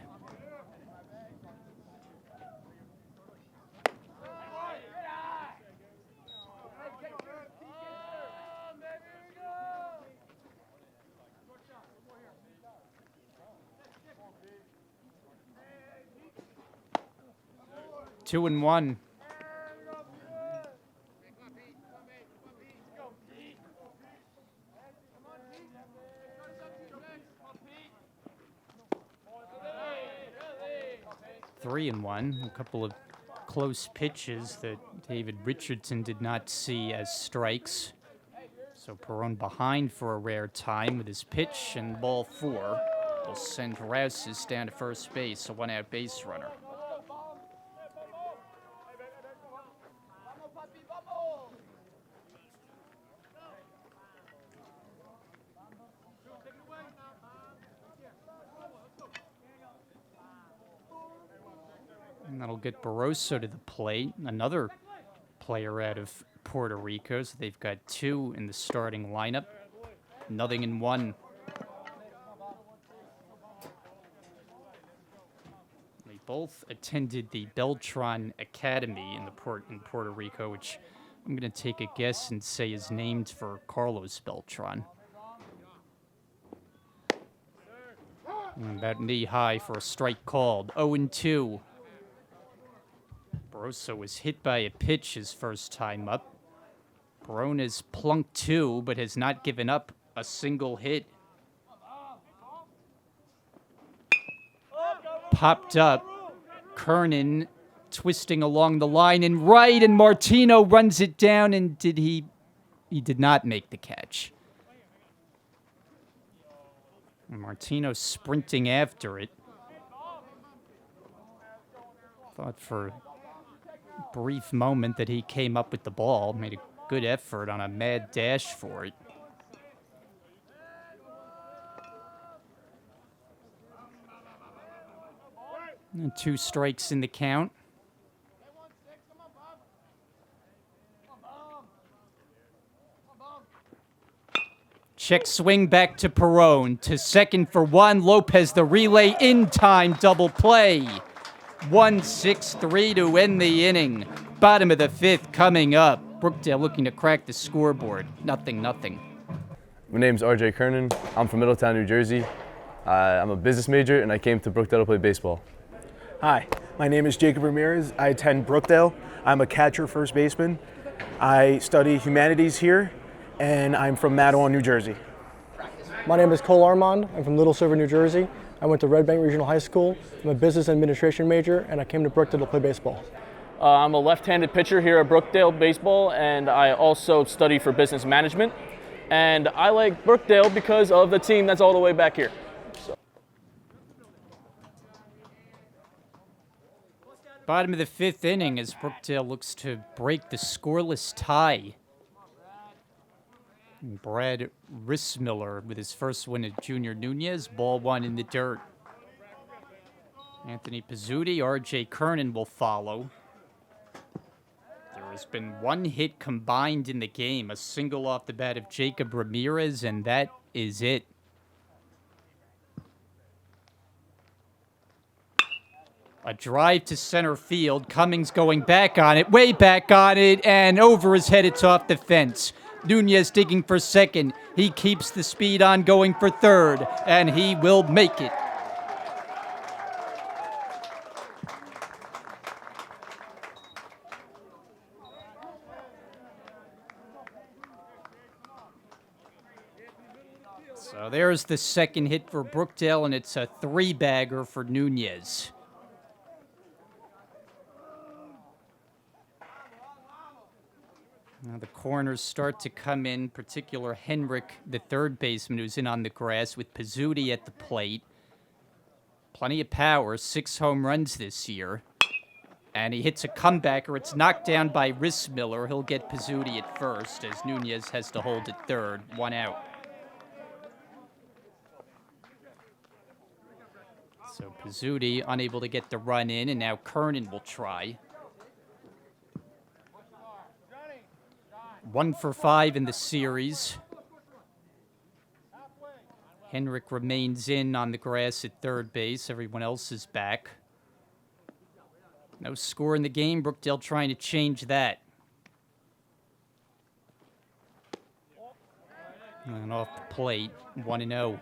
Two and 1. Three and 1. A couple of close pitches that David Richardson did not see as strikes. So Perone behind for a rare time with his pitch, and ball 4 will send Rouses down to first base, a 1-out base runner. And that'll get Barroso to the plate. Another player out of Puerto Rico. So they've got two in the starting lineup. 0-1. They both attended the Beltran Academy in Puerto Rico, which I'm going to take a guess and say is named for Carlos Beltran. And about knee high for a strike called. 0-2. Barroso was hit by a pitch his first time up. Perron has plunked two, but has not given up a single hit. Popped up. Kernan twisting along the line and right, and Martino runs it down, and he did not make the catch. And Martino sprinting after it. Thought for a brief moment that he came up with the ball, made a good effort on a mad dash for it. And 2 strikes in the count. Check swing back to Perron. To second for 1. Lopez the relay in time. Double play. 1-6-3 to end the inning. Bottom of the 5th coming up. Brookdale looking to crack the scoreboard. 0-0. My name's RJ Kernan. I'm from Middletown, New Jersey. I'm a business major and I came to Brookdale to play baseball. Hi, my name is Jacob Ramirez. I attend Brookdale. I'm a catcher, first baseman. I study humanities here, and I'm from Matawan, New Jersey. My name is Cole Armand. I'm from Little Silver, New Jersey. I went to Red Bank Regional High School. I'm a business administration major, and I came to Brookdale to play baseball. I'm a left-handed pitcher here at Brookdale Baseball, and I also study for business management. And I like Brookdale because of the team that's all the way back here. Bottom of the 5th inning as Brookdale looks to break the scoreless tie. And Brad Rissmiller with his first win at Junior Nunez. Ball 1 in the dirt. Anthony Pizzuti, RJ Kernan will follow. There has been 1 hit combined in the game. A single off the bat of Jacob Ramirez, and that is it. A drive to center field. Cummings going back on it, way back on it, and over his head it's off the fence. Nunez digging for second. He keeps the speed on going for third, and he will make it. So there's the second hit for Brookdale, and it's a 3-bagger for Nunez. Now the corners start to come in, particular Henrik, the third baseman, who's in on the grass with Pizzuti at the plate. Plenty of power, 6 home runs this year. And he hits a comebacker. It's knocked down by Rissmiller. He'll get Pizzuti at first as Nunez has to hold at third. 1 out. So Pizzuti unable to get the run in, and now Kernan will try. 1 for 5 in the series. Henrik remains in on the grass at third base. Everyone else is back. No score in the game. Brookdale trying to change that. And off the plate, 1-0.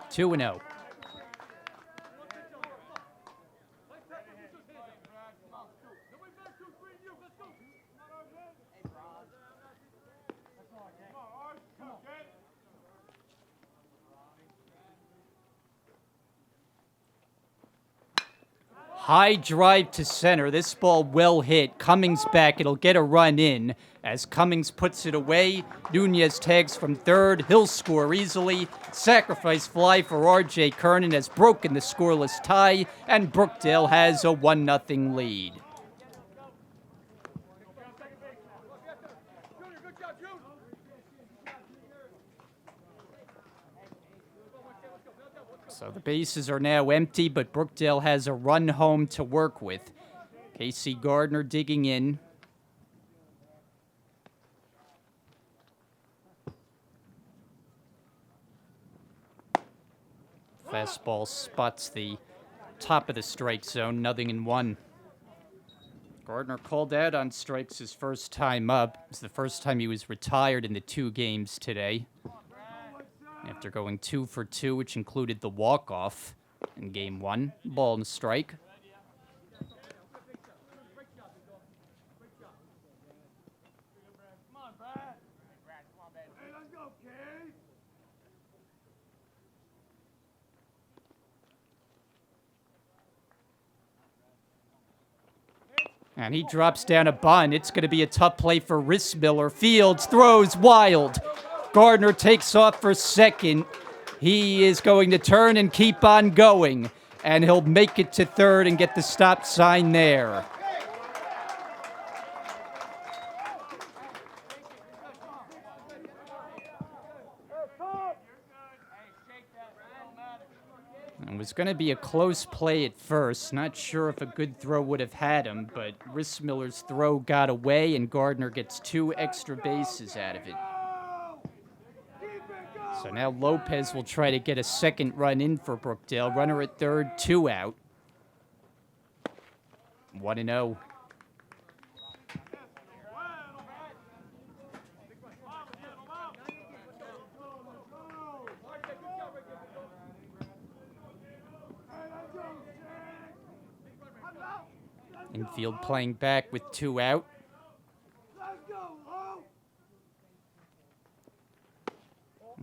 Two and 0. High drive to center. This ball well hit. Cummings back. It'll get a run in. As Cummings puts it away, Nunez tags from third. He'll score easily. Sacrifice fly for R.J. Kernan has broken the scoreless tie, and Brookdale has a 1-0 lead. So the bases are now empty, but Brookdale has a run home to work with. Casey Gardner digging in. Fastball spots the top of the strike zone, 0-1. Gardner called out on strikes his first time up. It's the first time he was retired in the 2 games today. After going 2 for 2, which included the walk-off in game 1. Ball and strike. And he drops down a bunt. It's going to be a tough play for Rissmiller. Fields throws wild. Gardner takes off for second. He is going to turn and keep on going. And he'll make it to third and get the stop sign there. It was going to be a close play at first. Not sure if a good throw would have had him, but Rissmiller's throw got away, and Gardner gets 2 extra bases out of it. So now Lopez will try to get a second run in for Brookdale. Runner at third, 2 out. 1-0. Infield playing back with 2 out.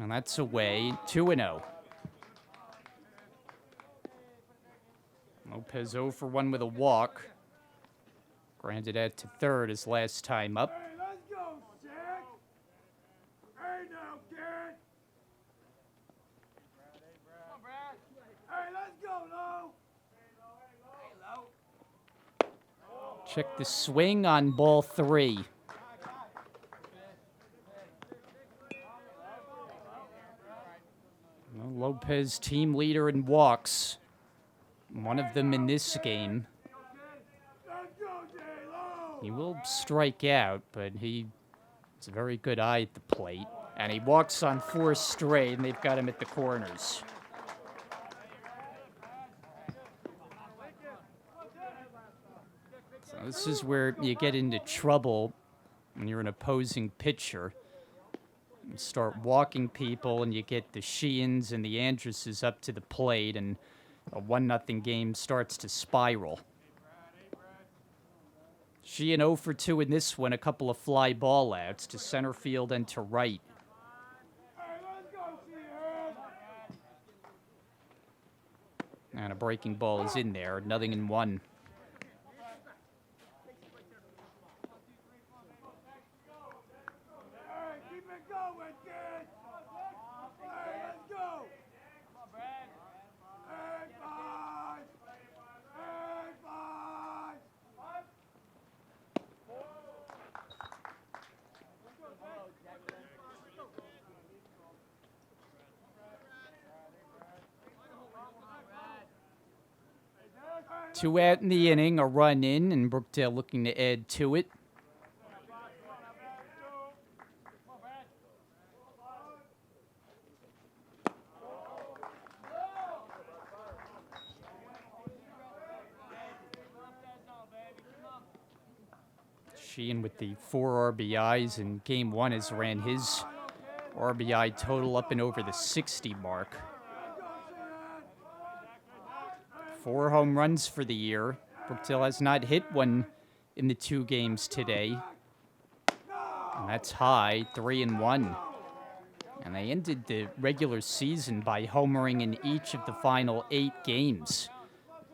And that's away, 2-0. Lopez 0 for 1 with a walk. Grounded out to third his last time up. Check the swing on ball 3. Well, Lopez, team leader in walks. One of them in this game. He will strike out, but it's a very good eye at the plate. And he walks on 4 straight, and they've got him at the corners. So this is where you get into trouble when you're an opposing pitcher. You start walking people, and you get the Sheehan's and the Andruses up to the plate, and a 1-0 game starts to spiral. Sheehan 0 for 2 in this one, a couple of fly ball outs to center field and to right. And a breaking ball is in there, 0-1. Two out in the inning, a run in, and Brookdale looking to add to it. Sheehan with the 4 RBIs in game 1 has ran his RBI total up and over the 60 mark. 4 home runs for the year. Brookdale has not hit one in the 2 games today. And that's high, 3-1. And they ended the regular season by homering in each of the final 8 games.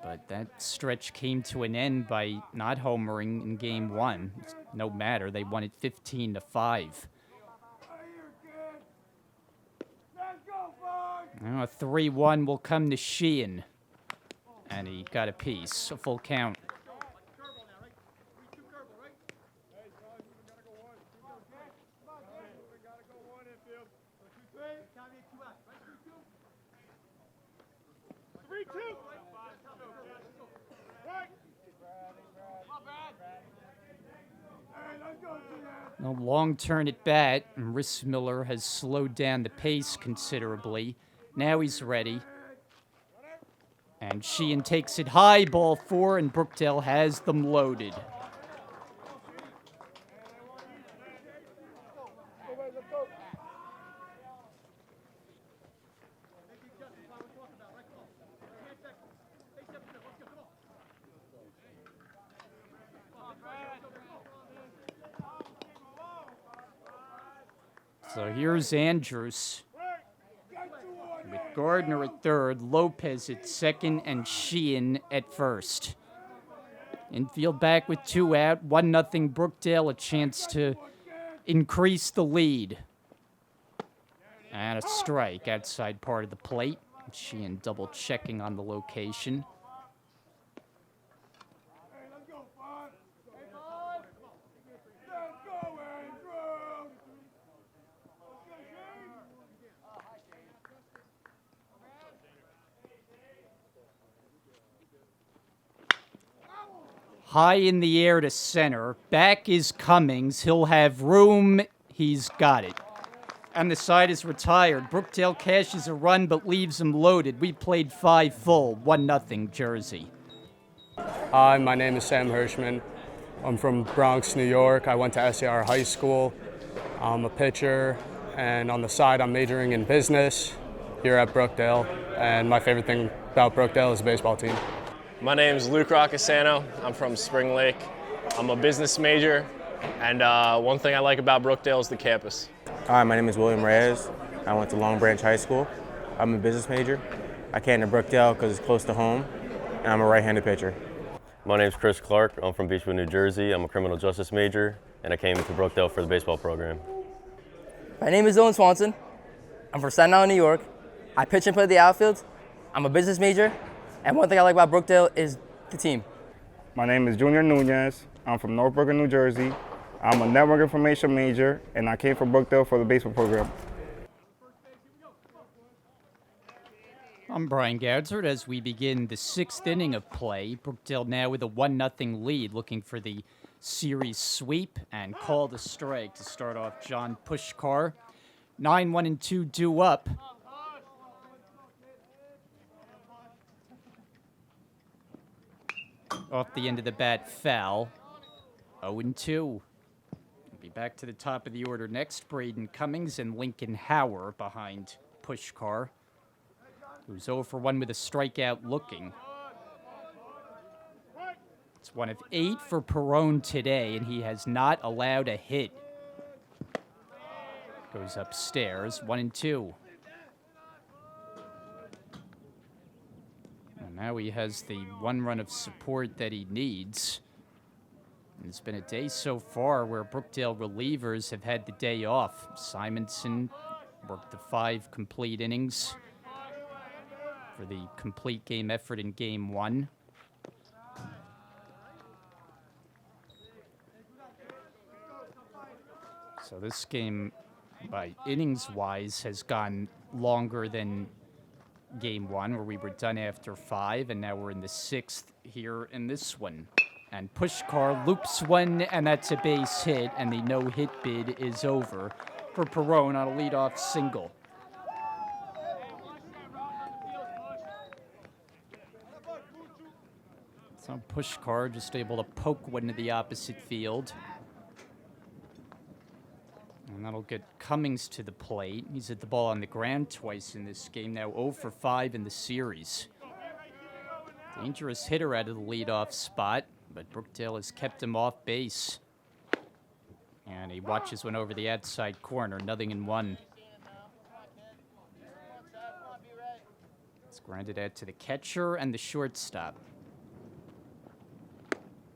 But that stretch came to an end by not homering in game one. No matter, they won it 15-5. Now a 3-1 will come to Sheehan. And he got a piece, a full count. A long turn at bat, and Rissmiller has slowed down the pace considerably. Now he's ready. And Sheehan takes it high, ball 4, and Brookdale has them loaded. So here's Andrews with Gardner at third, Lopez at second, and Sheehan at first. Infield back with 2 out, 1-0 Brookdale, a chance to increase the lead. And a strike outside part of the plate. Sheehan double checking on the location. High in the air to center. Back is Cummings. He'll have room. He's got it. And the side is retired. Brookdale cashes a run but leaves him loaded. We played 5 full. 1-0 Jersey. Hi, my name is Sam Hirschman. I'm from Bronx, New York. I went to SAR High School. I'm a pitcher, and on the side I'm majoring in business here at Brookdale. And my favorite thing about Brookdale is the baseball team. My name is Luke Roccasano. I'm from Spring Lake. I'm a business major, and one thing I like about Brookdale is the campus. Hi, my name is William Reyes. I went to Long Branch High School. I'm a business major. I came to Brookdale because it's close to home, and I'm a right-handed pitcher. My name's Chris Clark. I'm from Beechwood, New Jersey. I'm a criminal justice major, and I came to Brookdale for the baseball program. My name is Dylan Swanson. I'm from Staten Island, New York. I pitch and play the outfield. I'm a business major. And one thing I like about Brookdale is the team. My name is Junior Nunez. I'm from North Brooklyn, New Jersey. I'm a network information major, and I came from Brookdale for the baseball program. I'm Brian Goudsert as we begin the 6th inning of play. Brookdale now with a 1-0 lead, looking for the series sweep and call the strike to start off John Pushkar. 9-1-2 due up. Off the end of the bat, foul. 0-2. We'll be back to the top of the order next. Braden Cummings and Lincoln Hauer behind Pushkar, who's 0 for 1 with a strikeout looking. It's 1 of 8 for Perone today, and he has not allowed a hit. Goes upstairs, 1-2. Now he has the 1 run of support that he needs. And it's been a day so far where Brookdale relievers have had the day off. Simonson worked the 5 complete innings for the complete game effort in game 1. So this game, by innings-wise, has gone longer than game 1, where we were done after 5, and now we're in the 6th here in this one. And Pushkar loops one, and that's a base hit, and the no-hit bid is over for Perone on a leadoff single. So Pushkar just able to poke one to the opposite field. And that'll get Cummings to the plate. He's hit the ball on the ground twice in this game, now 0 for 5 in the series. Dangerous hitter out of the leadoff spot, but Brookdale has kept him off base. And he watches one over the outside corner, 0-1. It's grounded out to the catcher and the shortstop.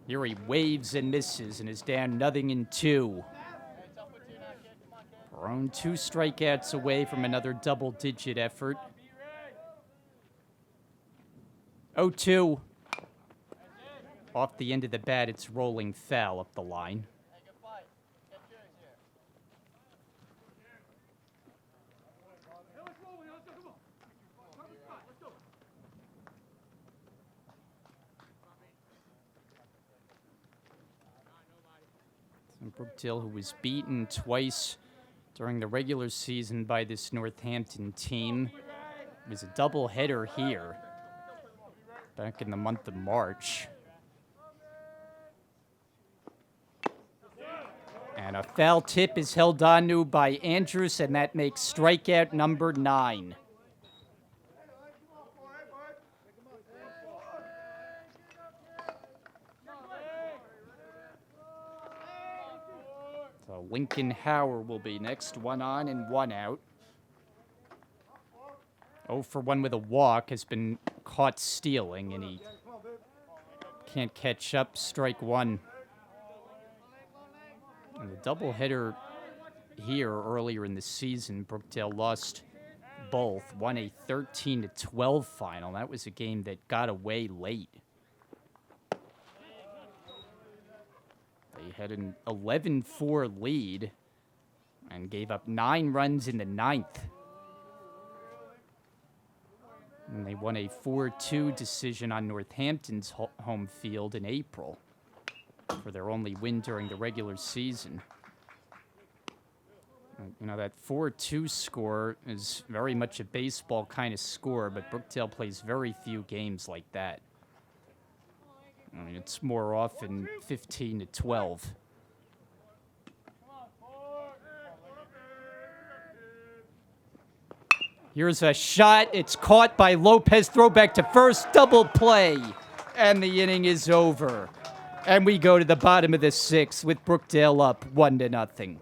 Here he waves and misses and is down 0-2. Perone 2 strikeouts away from another double-digit effort. 0-2. Off the end of the bat, it's rolling foul up the line. Brookdale, who was beaten twice during the regular season by this Northampton team. It was a doubleheader here back in the month of March. And a foul tip is held on to by Andrews, and that makes strikeout number 9. So Lincoln Howard will be next, 1 on and 1 out. 0 for 1 with a walk, has been caught stealing, and he can't catch up. Strike 1. And the doubleheader here earlier in the season, Brookdale lost both, won a 13-12 final. That was a game that got away late. They had an 11-4 lead and gave up 9 runs in the 9th. And they won a 4-2 decision on Northampton's home field in April for their only win during the regular season. You know, that 4-2 score is very much a baseball kind of score, but Brookdale plays very few games like that. I mean, it's more often 15-12. Here's a shot. It's caught by Lopez. Throw back to first. Double play. And the inning is over. And we go to the bottom of the 6th with Brookdale up 1-0.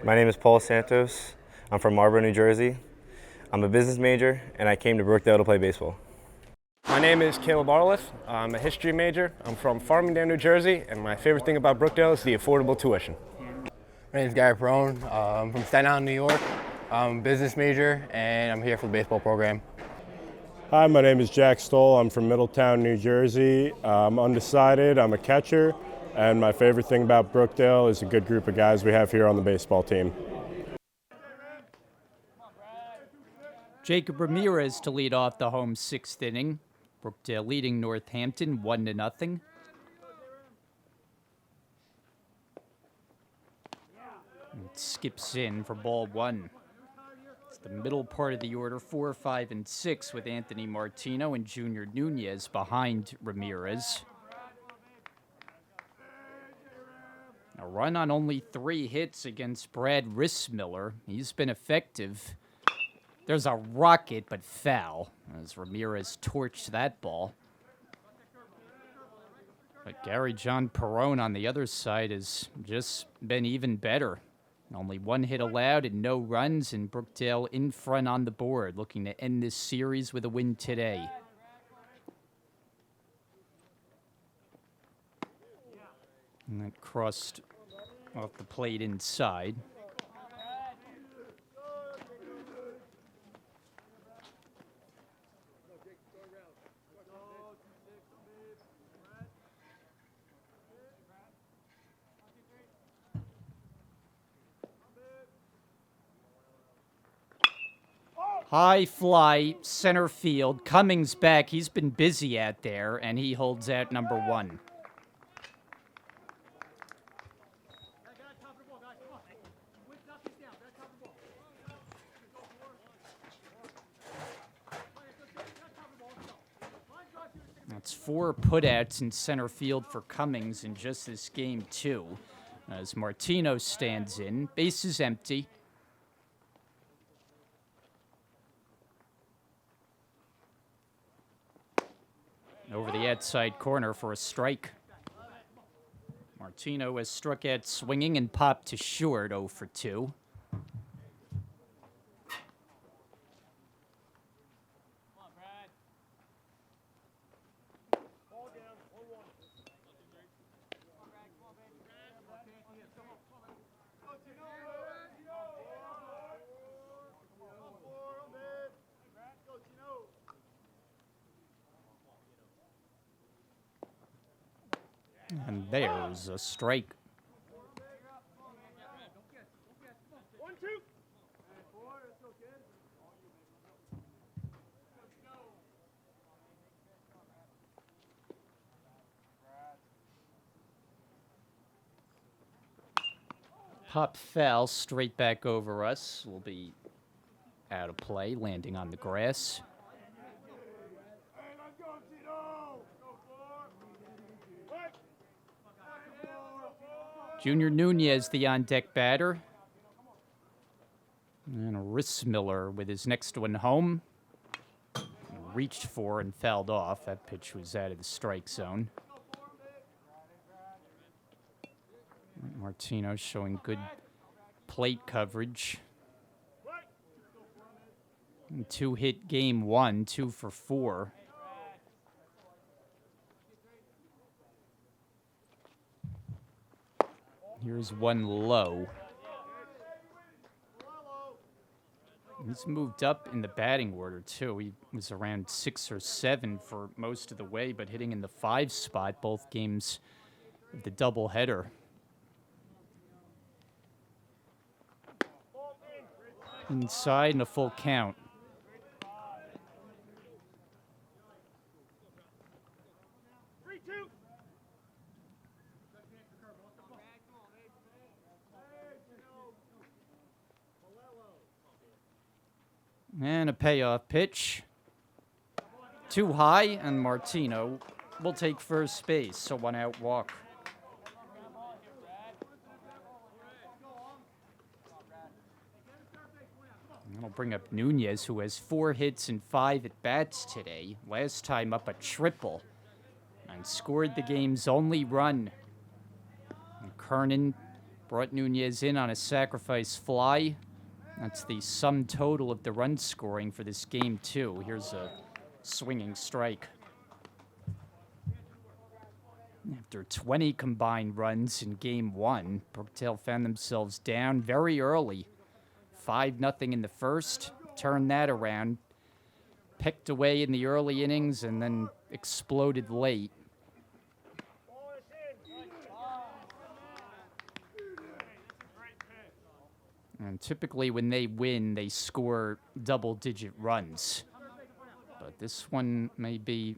My name is Paul Santos. I'm from Marlboro, New Jersey. I'm a business major, and I came to Brookdale to play baseball. My name is Caleb Arliff. I'm a history major. I'm from Farmingdale, New Jersey, and my favorite thing about Brookdale is the affordable tuition. My name is Gary Perone. I'm from Staten Island, New York. I'm a business major, and I'm here for the baseball program. Hi, my name is Jack Stoll. I'm from Middletown, New Jersey. I'm undecided. I'm a catcher, and my favorite thing about Brookdale is a good group of guys we have here on the baseball team. Jacob Ramirez to lead off the home 6th inning. Brookdale leading Northampton 1-0. It skips in for ball 1. It's the middle part of the order, 4, 5, and 6, with Anthony Martino and Junior Nunez behind Ramirez. A run on only 3 hits against Brad Rissmiller. He's been effective. There's a rocket, but foul, as Ramirez torched that ball. But Gary John Perone on the other side has just been even better. Only 1 hit allowed and no runs, and Brookdale in front on the board, looking to end this series with a win today. And that crossed off the plate inside. High fly, center field. Cummings back. He's been busy out there, and he holds out number 1. That's 4 putouts in center field for Cummings in just this game, too. As Martino stands in, base is empty. Over the outside corner for a strike. Martino has struck out swinging and popped to short, 0 for 2. And there's a strike. Pop foul straight back over us. Will be out of play, landing on the grass. Junior Nunez, the on-deck batter. And Rissmiller with his next one home. Reached for and fouled off. That pitch was out of the strike zone. Martino showing good plate coverage. 2-hit game 1, 2 for 4. Here's one low. He's moved up in the batting order, too. He was around 6 or 7 for most of the way, but hitting in the 5 spot both games of the doubleheader. Inside and a full count. And a payoff pitch. Too high, and Martino will take first base, so 1 out walk. That'll bring up Nunez, who has 4 hits and 5 at-bats today. Last time up a triple, and scored the game's only run. And Kernan brought Nunez in on a sacrifice fly. That's the sum total of the run scoring for this game, too. Here's a swinging strike. After 20 combined runs in game 1, Brookdale found themselves down very early. 5-0 in the first, turned that around, picked away in the early innings, and then exploded late. And typically when they win, they score double-digit runs. But this one may be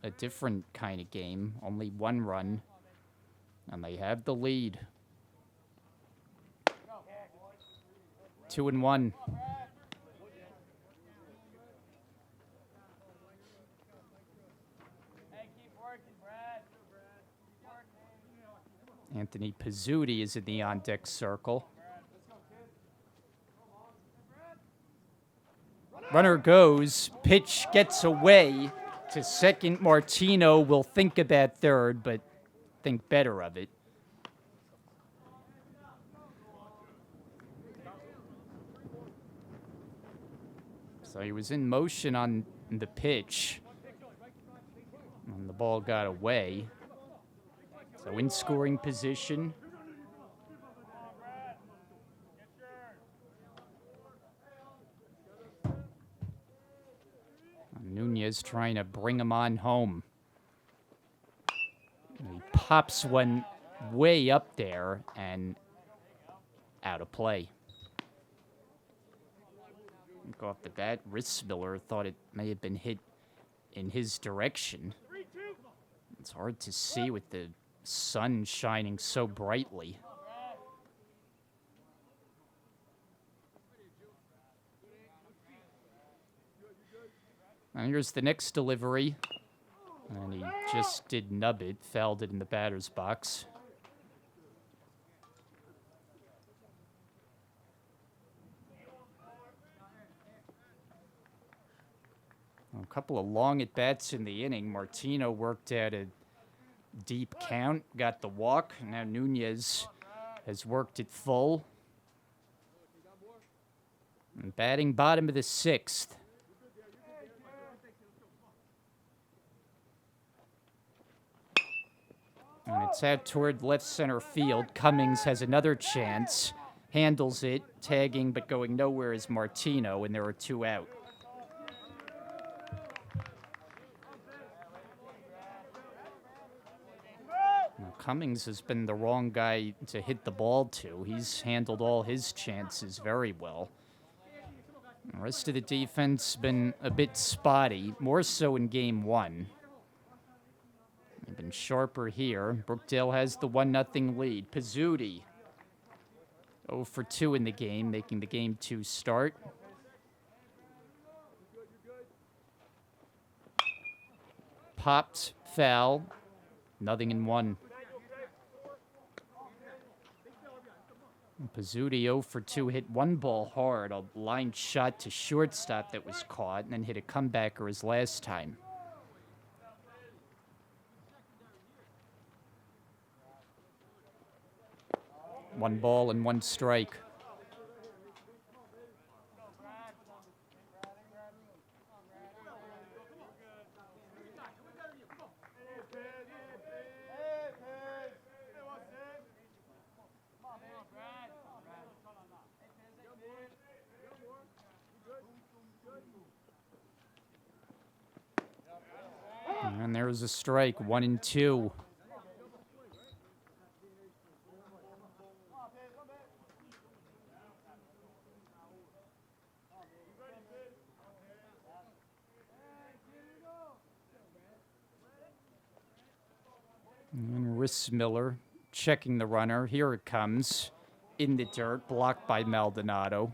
a different kind of game, only 1 run, and they have the lead. 2-1. Anthony Pizzuti is in the on-deck circle. Runner goes, pitch gets away to second. Martino will think about third, but think better of it. So he was in motion on the pitch, and the ball got away. So in scoring position. Nunez trying to bring him on home. He pops one way up there and out of play. Look off the bat, Rissmiller thought it may have been hit in his direction. It's hard to see with the sun shining so brightly. And here's the next delivery. And he just did nub it, fouled it in the batter's box. A couple of long at-bats in the inning. Martino worked out a deep count, got the walk. Now Nunez has worked it full. And batting bottom of the 6th. And it's out toward left center field. Cummings has another chance, handles it, tagging but going nowhere is Martino, and there are 2 out. Cummings has been the wrong guy to hit the ball to. He's handled all his chances very well. The rest of the defense been a bit spotty, more so in game one. They've been sharper here. Brookdale has the 1-0 lead. Pizzuti 0 for 2 in the game, making the game 2 start. Popped, foul, 0-1. Pizzuti 0 for 2 hit one ball hard, a line shot to shortstop that was caught, and then hit a comebacker his last time. One ball and one strike. And there's a strike, 1-2. And Rissmiller checking the runner. Here it comes. In the dirt, blocked by Maldonado.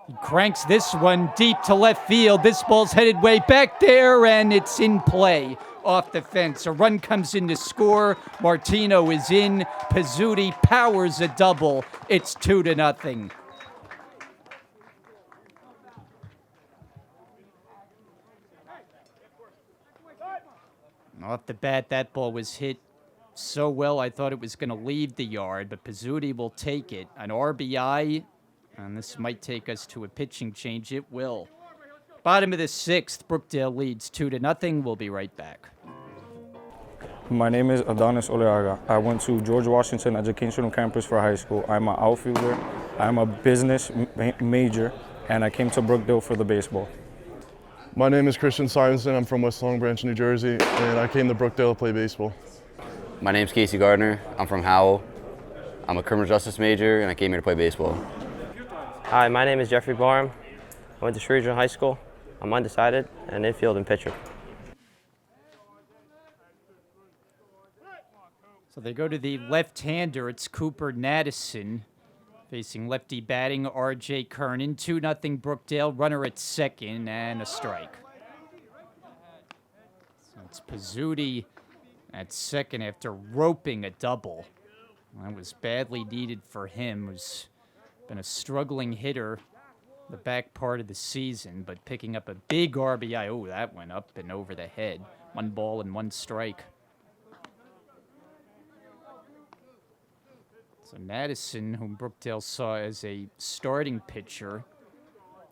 He cranks this one deep to left field. This ball's headed way back there, and it's in play off the fence. A run comes in to score. Martino is in. Pizzuti powers a double. It's 2-0. Off the bat, that ball was hit so well I thought it was going to leave the yard, but Pizzuti will take it. An RBI, and this might take us to a pitching change. It will. Bottom of the 6th, Brookdale leads 2-0. We'll be right back. My name is Adonis Oleaga. I went to George Washington Educational Campus for high school. I'm an outfielder. I'm a business major, and I came to Brookdale for the baseball. My name is Christian Simonson. I'm from West Long Branch, New Jersey, and I came to Brookdale to play baseball. My name's Casey Gardner. I'm from Howell. I'm a criminal justice major, and I came here to play baseball. Hi, my name is Jeffrey Barham. I went to Shrewsbury Regional High School. I'm undecided, and infield and pitcher. So they go to the left-hander. It's Cooper Naddison facing lefty batting, R.J. Kernan. 2-0 Brookdale. Runner at second and a strike. So it's Pizzuti at second after roping a double. That was badly needed for him. Who's been a struggling hitter the back part of the season, but picking up a big RBI. Oh, that went up and over the head. 1 ball and 1 strike. So Naddison, whom Brookdale saw as a starting pitcher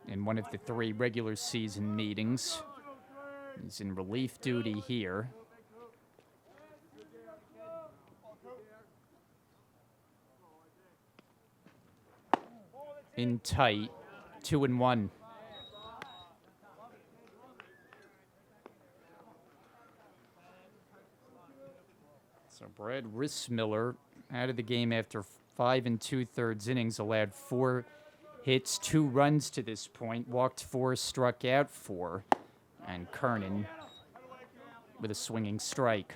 in one of the 3 regular season meetings, is in relief duty here. In tight, 2-1. So Brad Rissmiller out of the game after 5 2/3 innings, allowed 4 hits, 2 runs to this point, walked 4, struck out 4, and Kernan with a swinging strike.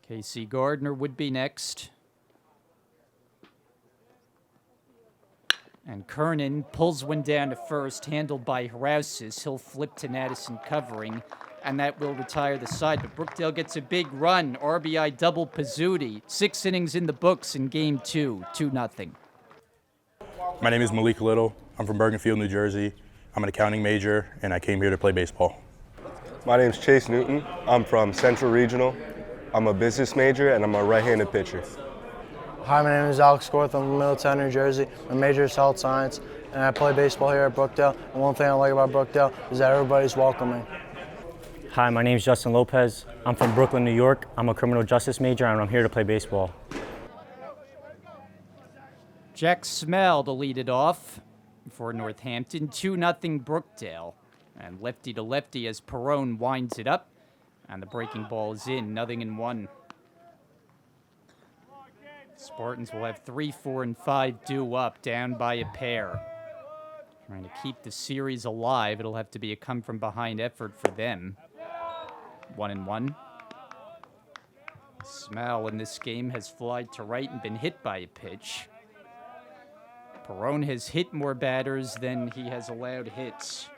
Casey Gardner would be next. And Kernan pulls one down to first, handled by Hrouses. He'll flip to Naddison covering, and that will retire the side. But Brookdale gets a big run. RBI double Pizzuti. 6 innings in the books in game 2, 2-0. My name is Malik Little. I'm from Bergenfield, New Jersey. I'm an accounting major, and I came here to play baseball. My name is Chase Newton. I'm from Central Regional. I'm a business major and I'm a right-handed pitcher. Hi, my name is Alex Scorth. I'm from Middletown, New Jersey. My major is health science, and I play baseball here at Brookdale. And one thing I like about Brookdale is that everybody's welcoming. Hi, my name is Justin Lopez. I'm from Brooklyn, New York. I'm a criminal justice major, and I'm here to play baseball. Jack Smell to lead it off for Northampton. 2-0 Brookdale. And lefty to lefty as Perone winds it up. And the breaking ball is in, 0-1. Spartans will have 3, 4, and 5 due up, down by a pair. Trying to keep the series alive. It'll have to be a come-from-behind effort for them. 1-1. Smell in this game has flied to right and been hit by a pitch. Perone has hit more batters than he has allowed hits.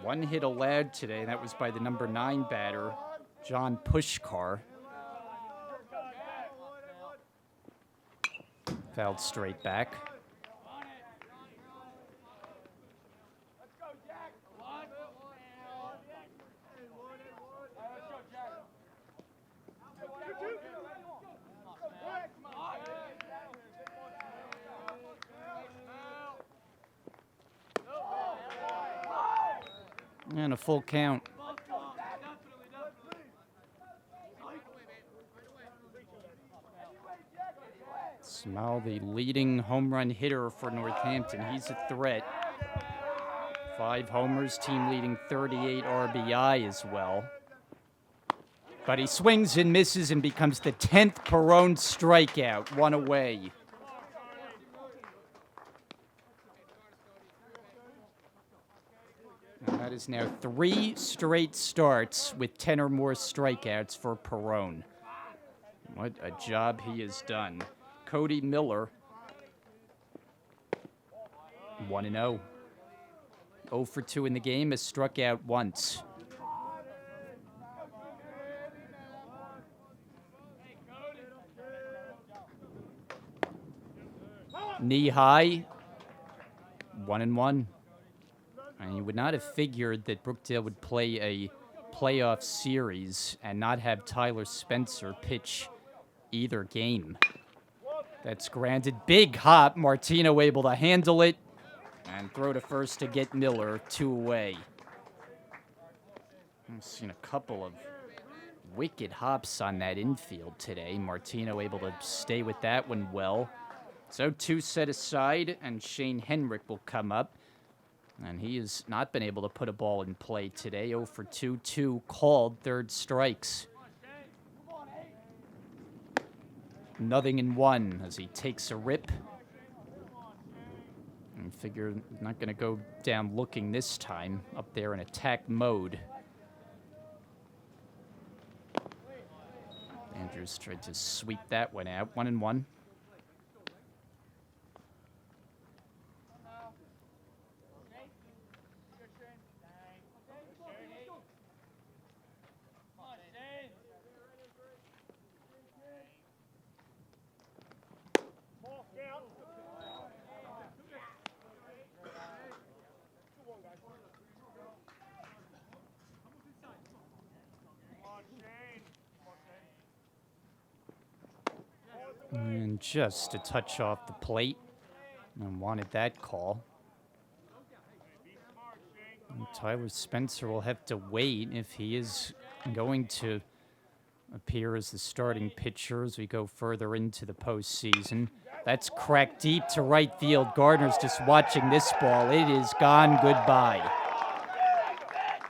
One hit allowed today, and that was by the number 9 batter, John Pushkar. Fouled straight back. And a full count. Smell, the leading home run hitter for Northampton. He's a threat. 5 homers, team leading 38 RBI as well. But he swings and misses and becomes the 10th Perone strikeout, 1 away. And that is now 3 straight starts with 10 or more strikeouts for Perone. What a job he has done. Cody Miller, 1-0. 0 for 2 in the game, has struck out once. Knee high, 1-1. And you would not have figured that Brookdale would play a playoff series and not have Tyler Spencer pitch either game. That's granted. Big hop. Martino able to handle it and throw to first to get Miller, 2 away. I've seen a couple of wicked hops on that infield today. Martino able to stay with that one well. So 2 set aside, and Shane Henrik will come up. And he has not been able to put a ball in play today. 0 for 2, 2 called, 3rd strikes. 0-1 as he takes a rip. And figure not going to go down looking this time, up there in attack mode. Andrews tried to sweep that one out, 1-1. And just a touch off the plate. And wanted that call. And Tyler Spencer will have to wait if he is going to appear as the starting pitcher as we go further into the postseason. That's cracked deep to right field. Gardner's just watching this ball. It is gone goodbye.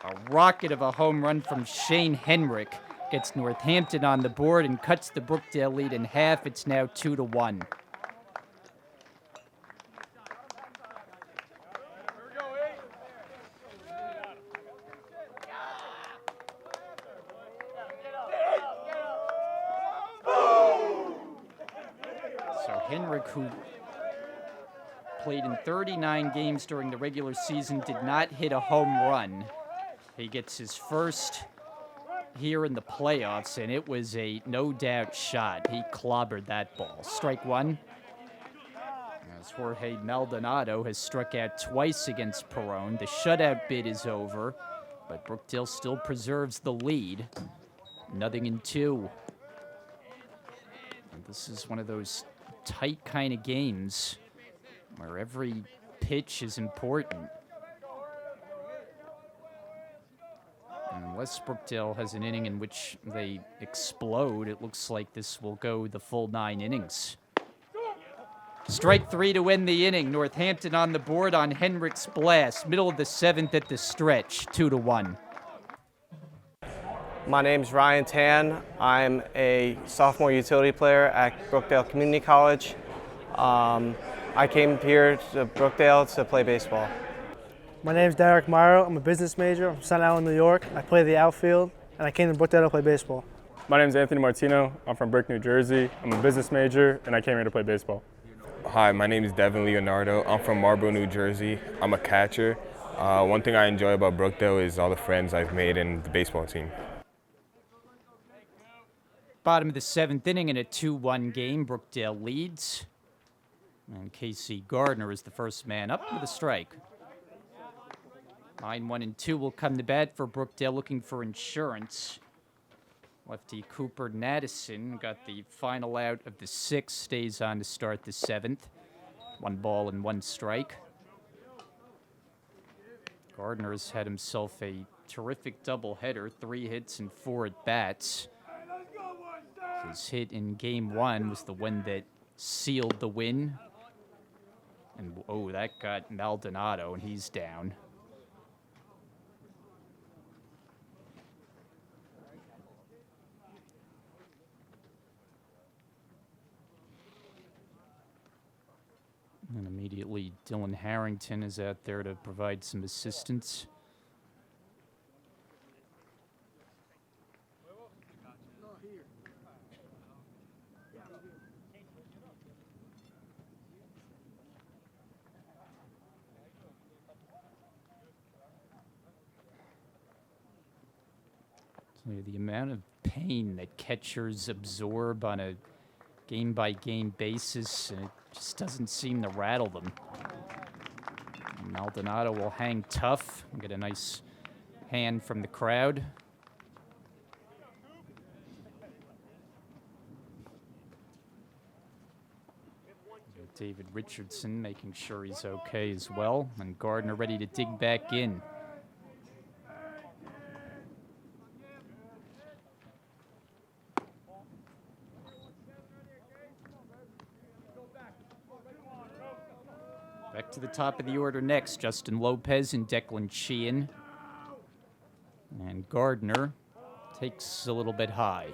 A rocket of a home run from Shane Henrik gets Northampton on the board and cuts the Brookdale lead in half. It's now 2-1. So Henrik, who played in 39 games during the regular season, did not hit a home run. He gets his first here in the playoffs, and it was a no-doubt shot. He clobbered that ball. Strike 1. as Jorge Maldonado has struck out twice against Perone. The shutout bid is over, but Brookdale still preserves the lead. 0-2. And this is one of those tight kind of games where every pitch is important. And unless Brookdale has an inning in which they explode, it looks like this will go the full 9 innings. Strike 3 to end the inning. Northampton on the board on Henrik's blast. Middle of the 7th at the stretch, 2-1. My name's Ryan Tan. I'm a sophomore utility player at Brookdale Community College. I came here to Brookdale to play baseball. My name's Derek Morrow. I'm a business major. I'm from Staten Island, New York. I play the outfield, and I came to Brookdale to play baseball. My name's Anthony Martino. I'm from Brick, New Jersey. I'm a business major, and I came here to play baseball. Hi, my name is Devin Leonardo. I'm from Marlboro, New Jersey. I'm a catcher. One thing I enjoy about Brookdale is all the friends I've made in the baseball team. Bottom of the 7th inning in a 2-1 game. Brookdale leads. And Casey Gardner is the first man up with a strike. 9-1-2 will come to bat for Brookdale, looking for insurance. Lefty Cooper Naddison got the final out of the 6th, stays on to start the 7th. 1 ball and 1 strike. Gardner has had himself a terrific doubleheader, 3 hits and 4 at-bats. His hit in Game 1 was the one that sealed the win. And, oh, that got Maldonado, and he's down. And immediately, Dylan Harrington is out there to provide some assistance. The amount of pain that catchers absorb on a game-by-game basis, it just doesn't seem to rattle them. And Maldonado will hang tough and get a nice hand from the crowd. David Richardson making sure he's okay as well, and Gardner ready to dig back in. Back to the top of the order next, Justin Lopez and Declan Sheehan. And Gardner takes a little bit high.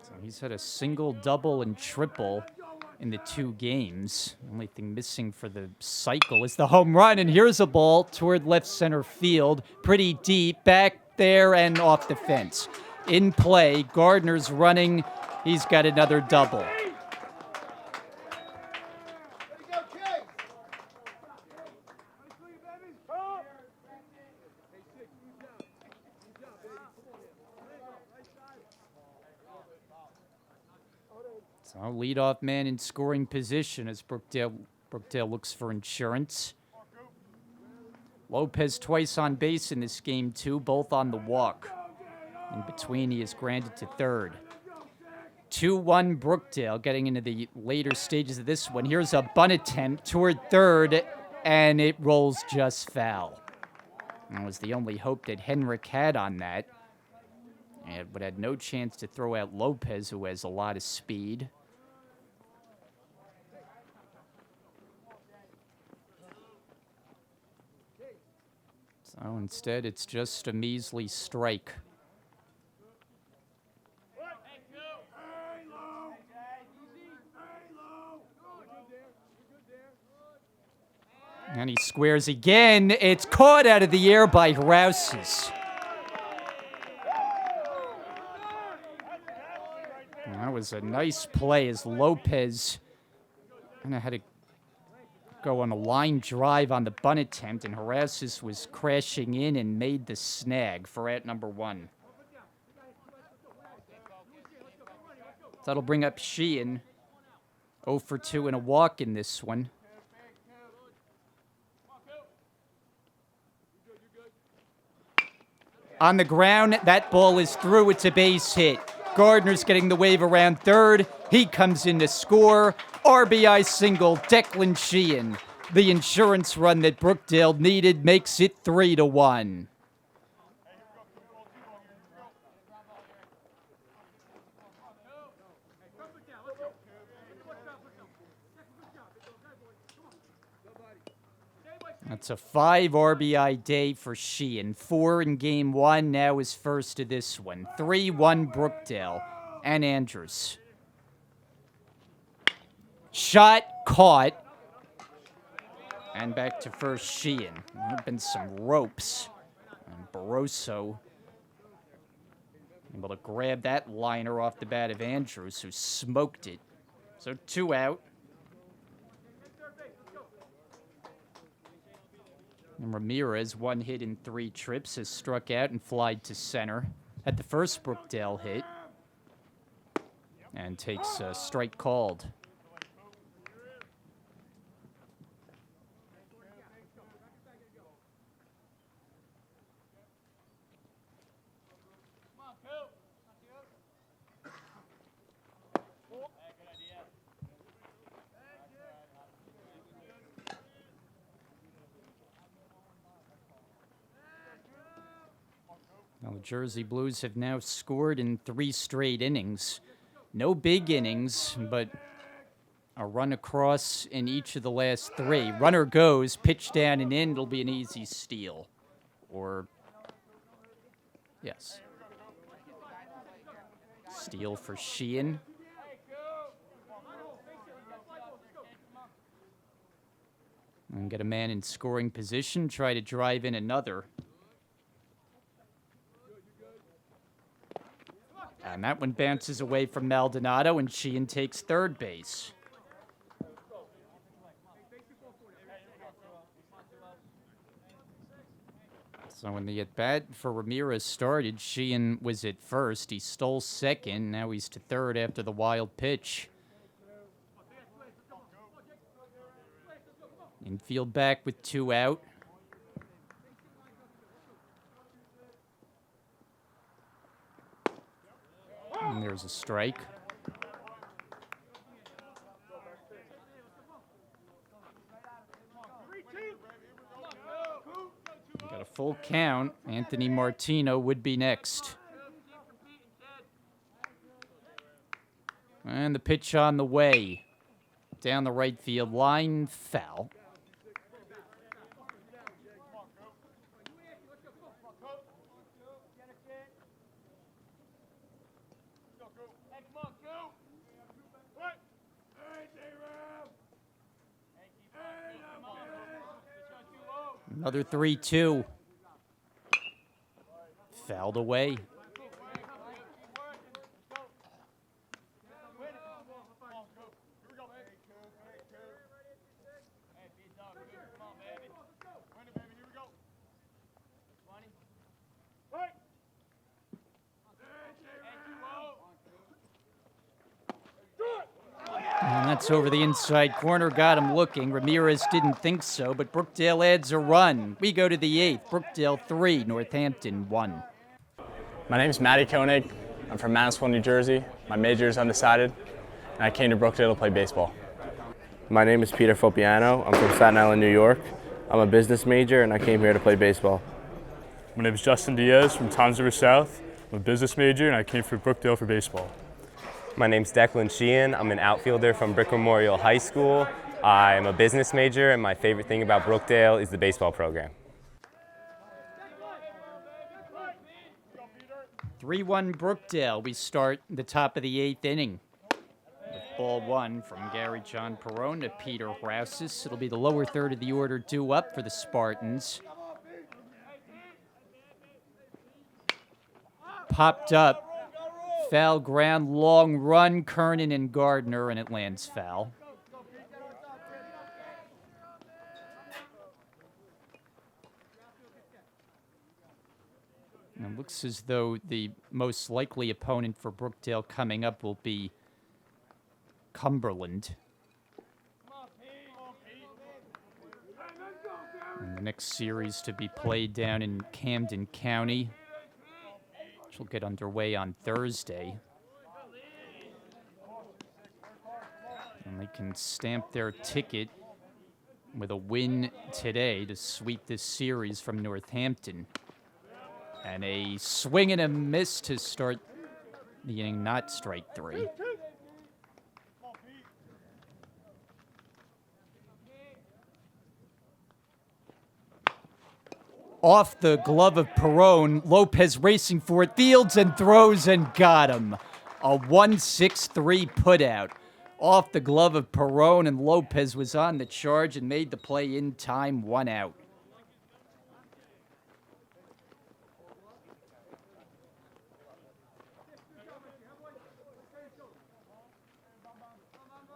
So he's had a single, double, and triple in the 2 games. The only thing missing for the cycle is the home run, and here's a ball toward left center field. Pretty deep, back there and off the fence. In play, Gardner's running. He's got another double. So leadoff man in scoring position as Brookdale looks for insurance. Lopez twice on base in this game, too, both on the walk. In between, he is granted to third. 2-1 Brookdale, getting into the later stages of this one. Here's a bunt attempt toward third, and it rolls just foul. That was the only hope that Henrik had on that. But had no chance to throw out Lopez, who has a lot of speed. So instead, it's just a measly strike. And he squares again. It's caught out of the air by Rouses. And that was a nice play as Lopez kind of had to go on a line drive on the bunt attempt, and Rouses was crashing in and made the snag for out number 1. So that'll bring up Sheehan. 0 for 2 and a walk in this one. On the ground, that ball is through. It's a base hit. Gardner's getting the wave around third. He comes in to score. RBI single, Declan Sheehan. The insurance run that Brookdale needed makes it 3-1. That's a 5 RBI day for Sheehan. 4 in game 1, now his first of this one. 3-1 Brookdale and Andrews. Shot caught. And back to first Sheehan. There have been some ropes. And Barroso able to grab that liner off the bat of Andrews, who smoked it. So 2 out. And Ramirez, 1 hit in 3 trips, has struck out and flied to center at the first Brookdale hit. And takes a strike called. Well, the Jersey Blues have now scored in 3 straight innings. No big innings, but a run across in each of the last 3. Runner goes, pitch down and in, it'll be an easy steal. Or, yes. Steal for Sheehan. And get a man in scoring position, try to drive in another. And that one bounces away from Maldonado, and Sheehan takes third base. So when the at-bat for Ramirez started, Sheehan was at first. He stole second. Now he's to third after the wild pitch. Infield back with 2 out. And there's a strike. We got a full count. Anthony Martino would be next. And the pitch on the way. Down the right field line, foul. Another 3-2. Fouled away. And that's over the inside corner, got him looking. Ramirez didn't think so, but Brookdale adds a run. We go to the 8th. Brookdale 3, Northampton 1. My name is Matty Koenig. I'm from Manasquan, New Jersey. My major is undecided, and I came to Brookdale to play baseball. My name is Peter Fopiano. I'm from Staten Island, New York. I'm a business major, and I came here to play baseball. My name is Justin Diaz from Toms River South. I'm a business major, and I came for Brookdale for baseball. My name's Declan Sheehan. I'm an outfielder from Brick Memorial High School. I'm a business major, and my favorite thing about Brookdale is the baseball program. 3-1 Brookdale. We start the top of the 8th inning. With ball 1 from Gary John Perone to Peter Rousis. It'll be the lower third of the order due up for the Spartans. Popped up. Foul ground, long run, Kernan and Gardner, and it lands foul. And it looks as though the most likely opponent for Brookdale coming up will be Cumberland. And the next series to be played down in Camden County, which will get underway on Thursday. And they can stamp their ticket with a win today to sweep this series from Northampton. And a swing and a miss to start the inning, not strike three. Off the glove of Perone, Lopez racing for it, fields and throws and got him. A 1-6-3 putout. Off the glove of Perone, and Lopez was on the charge and made the play in time, 1 out.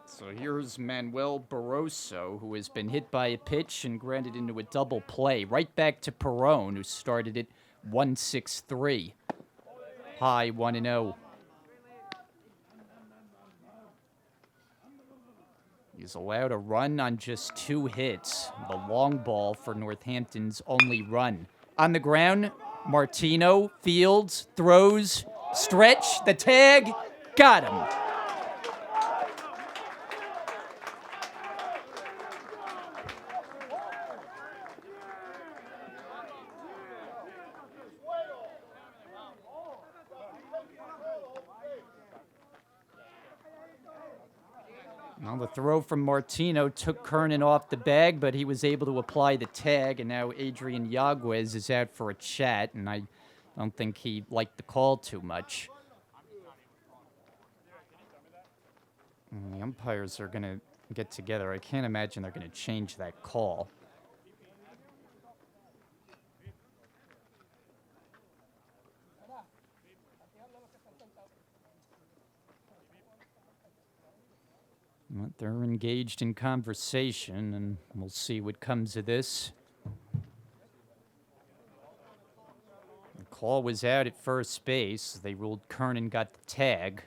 So here's Manuel Barroso, who has been hit by a pitch and grounded into a double play. Right back to Perone, who started it 1-6-3. High 1-0. He's allowed a run on just 2 hits. The long ball for Northampton's only run. On the ground, Martino, fields, throws, stretch, the tag, got him. Well, the throw from Martino took Kernan off the bag, but he was able to apply the tag, and now Adrian Yaguez is out for a chat, and I don't think he liked the call too much. And the umpires are going to get together. I can't imagine they're going to change that call. But they're engaged in conversation, and we'll see what comes of this. The call was out at first base. They ruled Kernan got the tag.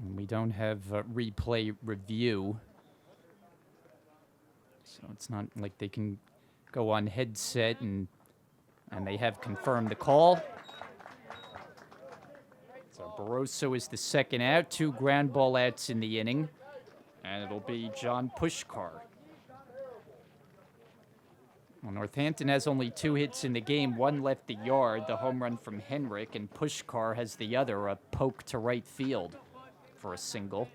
And we don't have replay review, so it's not like they can go on headset and they have confirmed the call. So Barroso is the second out, 2 ground ball outs in the inning, and it'll be John Pushkar. Well, Northampton has only 2 hits in the game, 1 left the yard, the home run from Henrik, and Pushkar has the other, a poke to right field for a single.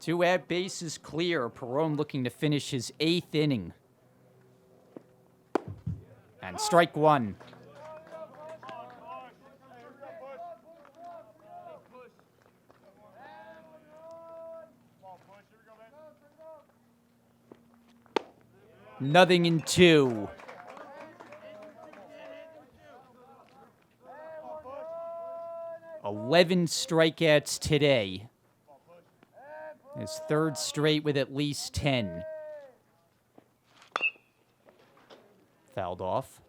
Two out, bases clear. Perone looking to finish his 8th inning. And strike 1. Nothing in 2. Eleven strikeouts today. His 3rd straight with at least 10. Fouled off.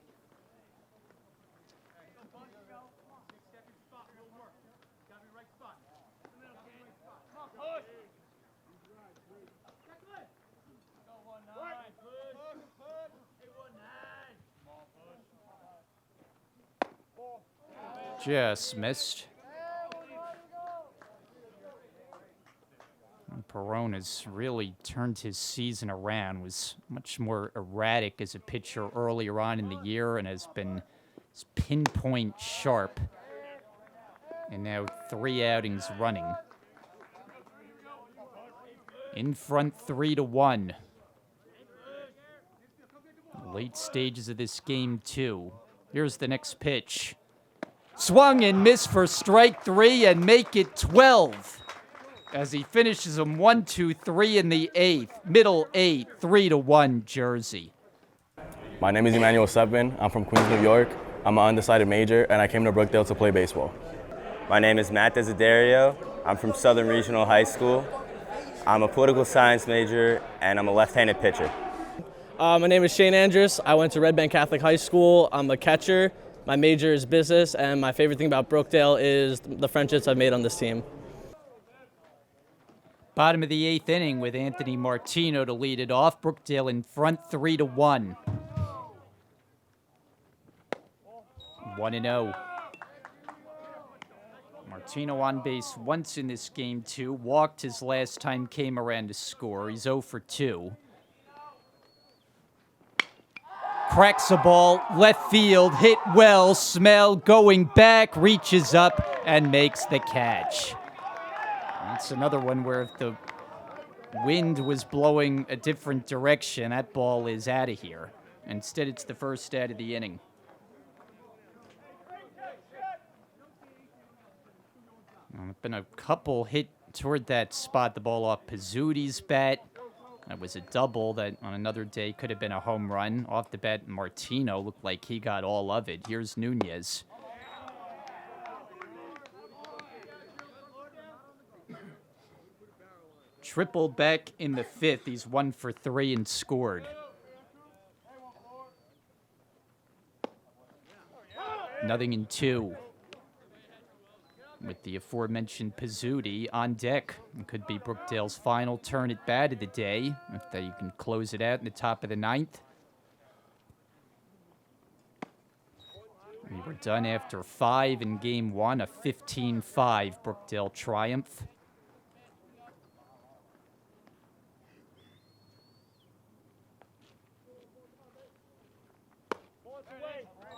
Just missed. Perone has really turned his season around, was much more erratic as a pitcher earlier on in the year and has been pinpoint sharp. And now 3 outings running. In front 3-1. Late stages of this game too. Here's the next pitch. Swung and missed for strike 3 and make it 12. As he finishes them 1-2-3 in the 8th. Middle 8, 3-1 Jersey. My name is Emmanuel Seppin. I'm from Queens, New York. I'm an undecided major, and I came to Brookdale to play baseball. My name is Matt Desiderio. I'm from Southern Regional High School. I'm a political science major, and I'm a left-handed pitcher. My name is Shane Andrews. I went to Red Bank Catholic High School. I'm a catcher. My major is business, and my favorite thing about Brookdale is the friendships I've made on this team. Bottom of the 8th inning with Anthony Martino to lead it off. Brookdale in front 3-1. 1-0. Martino on base once in this game, too. Walked his last time, came around to score. He's 0 for 2. Cracks a ball, left field, hit well. Smell going back, reaches up, and makes the catch. That's another one where if the wind was blowing a different direction, that ball is out of here. Instead, it's the first out of the inning. Been a couple hit toward that spot, the ball off Pizzuti's bat. That was a double that on another day could have been a home run. Off the bat, Martino looked like he got all of it. Here's Nunez. Triple back in the 5th. He's 1 for 3 and scored. Nothing in 2. With the aforementioned Pizzuti on deck. It could be Brookdale's final turn at bat of the day, if they can close it out in the top of the 9th. We were done after 5 in Game 1, a 15-5 Brookdale triumph.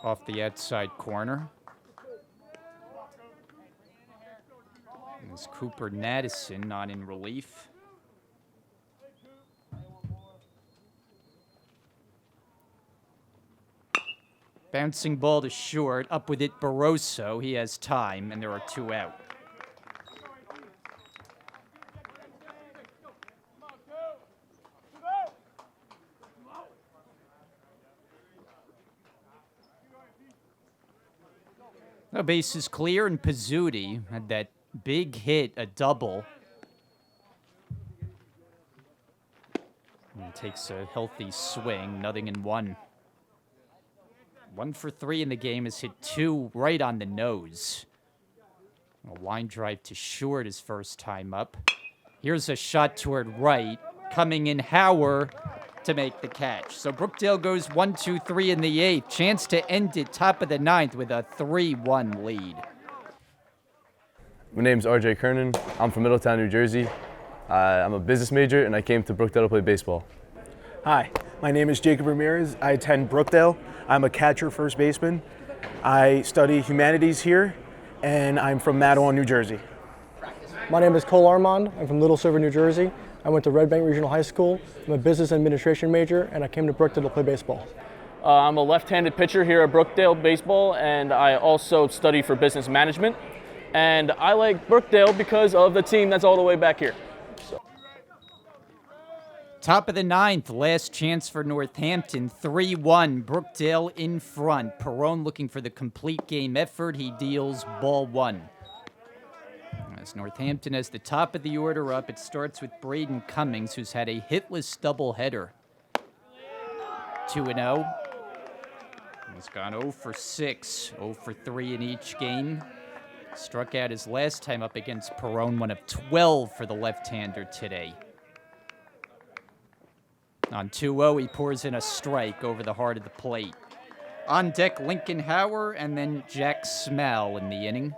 Off the outside corner. There's Cooper Naddison not in relief. Bouncing ball to short. Up with it, Barroso. He has time, and there are 2 out. The base is clear, and Pizzuti had that big hit, a double. And takes a healthy swing, nothing in 1. 1 for 3 in the game, has hit 2 right on the nose. A line drive to short his first time up. Here's a shot toward right, coming in Hauer to make the catch. So Brookdale goes 1-2-3 in the 8th. Chance to end it top of the 9th with a 3-1 lead. My name's RJ Kernan. I'm from Middletown, New Jersey. I'm a business major, and I came to Brookdale to play baseball. Hi, my name is Jacob Ramirez. I attend Brookdale. I'm a catcher, first baseman. I study humanities here, and I'm from Matawan, New Jersey. My name is Cole Armand. I'm from Little Silver, New Jersey. I went to Red Bank Regional High School. I'm a business administration major, and I came to Brookdale to play baseball. I'm a left-handed pitcher here at Brookdale Baseball, and I also study for business management. And I like Brookdale because of the team that's all the way back here. Top of the 9th, last chance for Northampton, 3-1, Brookdale in front. Perone looking for the complete game effort. He deals ball 1. As Northampton has the top of the order up, it starts with Braden Cummings, who's had a hitless doubleheader. 2-0. He's gone 0 for 6, 0 for 3 in each game. Struck out his last time up against Perone, 1 of 12 for the left-hander today. On 2-0, he pours in a strike over the heart of the plate. On deck, Lincoln Hauer, and then Jack Smell in the inning.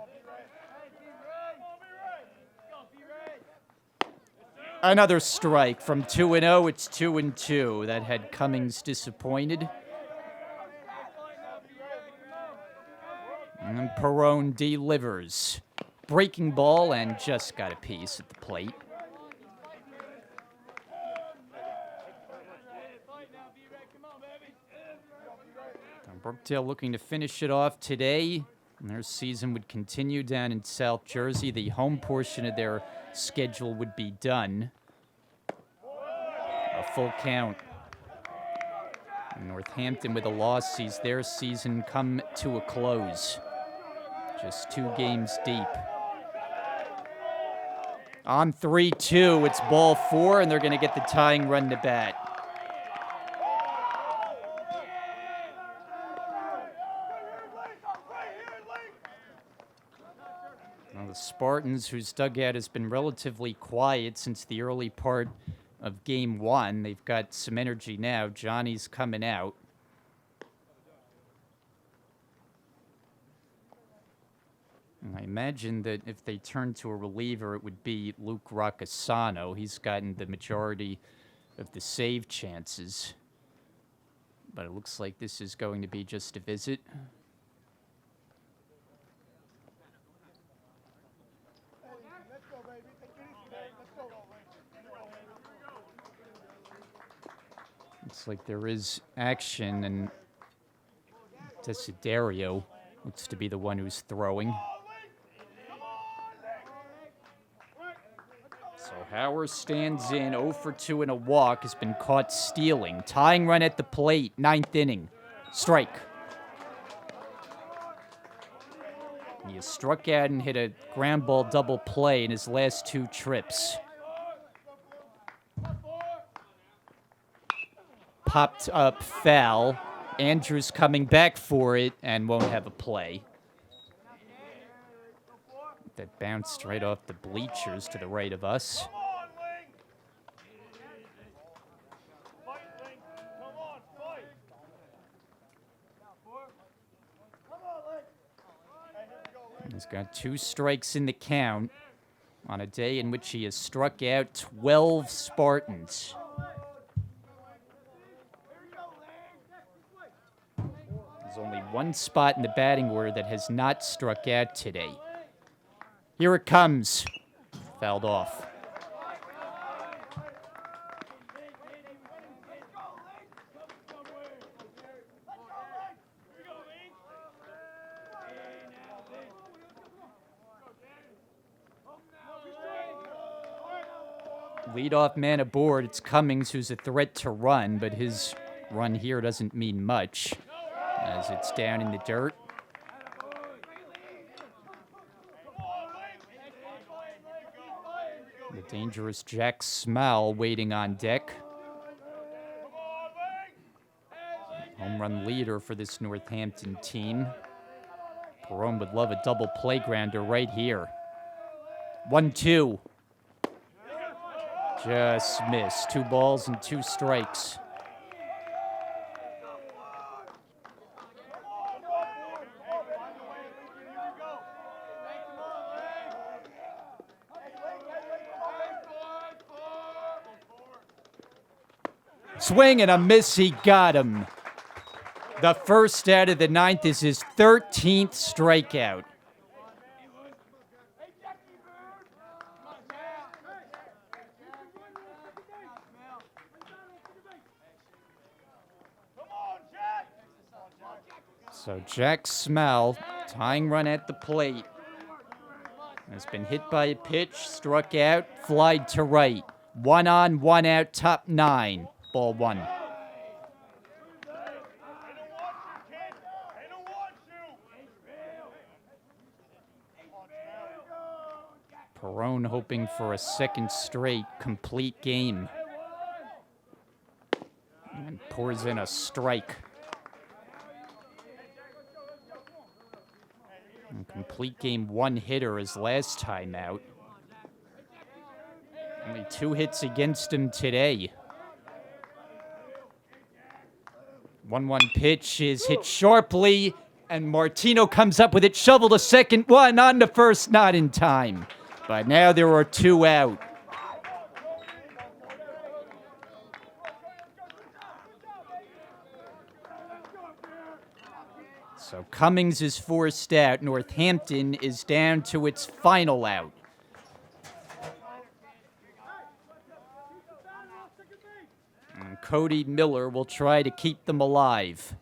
Another strike from 2-0. It's 2-2. That had Cummings disappointed. And Perone delivers. Breaking ball and just got a piece at the plate. Brookdale looking to finish it off today. And their season would continue down in South Jersey. The home portion of their schedule would be done. A full count. Northampton with a loss sees their season come to a close. Just 2 games deep. On 3-2, it's ball 4, and they're going to get the tying run to bat. Now the Spartans, whose dugout has been relatively quiet since the early part of Game 1, they've got some energy now. Johnny's coming out. I imagine that if they turn to a reliever, it would be Luke Roccasano. He's gotten the majority of the save chances. But it looks like this is going to be just a visit. Looks like there is action, and Desiderio looks to be the one who's throwing. So Howard stands in, 0 for 2 and a walk, has been caught stealing. Tying run at the plate, 9th inning. Strike. He has struck out and hit a ground ball double play in his last 2 trips. Popped up foul. Andrews coming back for it and won't have a play. That bounced right off the bleachers to the right of us. He's got 2 strikes in the count on a day in which he has struck out 12 Spartans. There's only 1 spot in the batting order that has not struck out today. Here it comes. Fouled off. Leadoff man aboard. It's Cummings, who's a threat to run, but his run here doesn't mean much as it's down in the dirt. The dangerous Jack Smell waiting on deck. Home run leader for this Northampton team. Perone would love a double playgrounder right here. 1-2. Just missed. 2 balls and 2 strikes. Swing and a miss, he got him. The first out of the 9th is his 13th strikeout. So Jack Smell, tying run at the plate, has been hit by a pitch, struck out, flied to right. 1 on, 1 out, top 9. Ball 1. Perone hoping for a second straight complete game. And pours in a strike. And complete game 1 hitter his last time out. Only 2 hits against him today. 1-1 pitch is hit sharply, and Martino comes up with it, shovel to second, 1 on to first, not in time. But now there are 2 out. So Cummings is forced out. Northampton is down to its final out. And Cody Miller will try to keep them alive.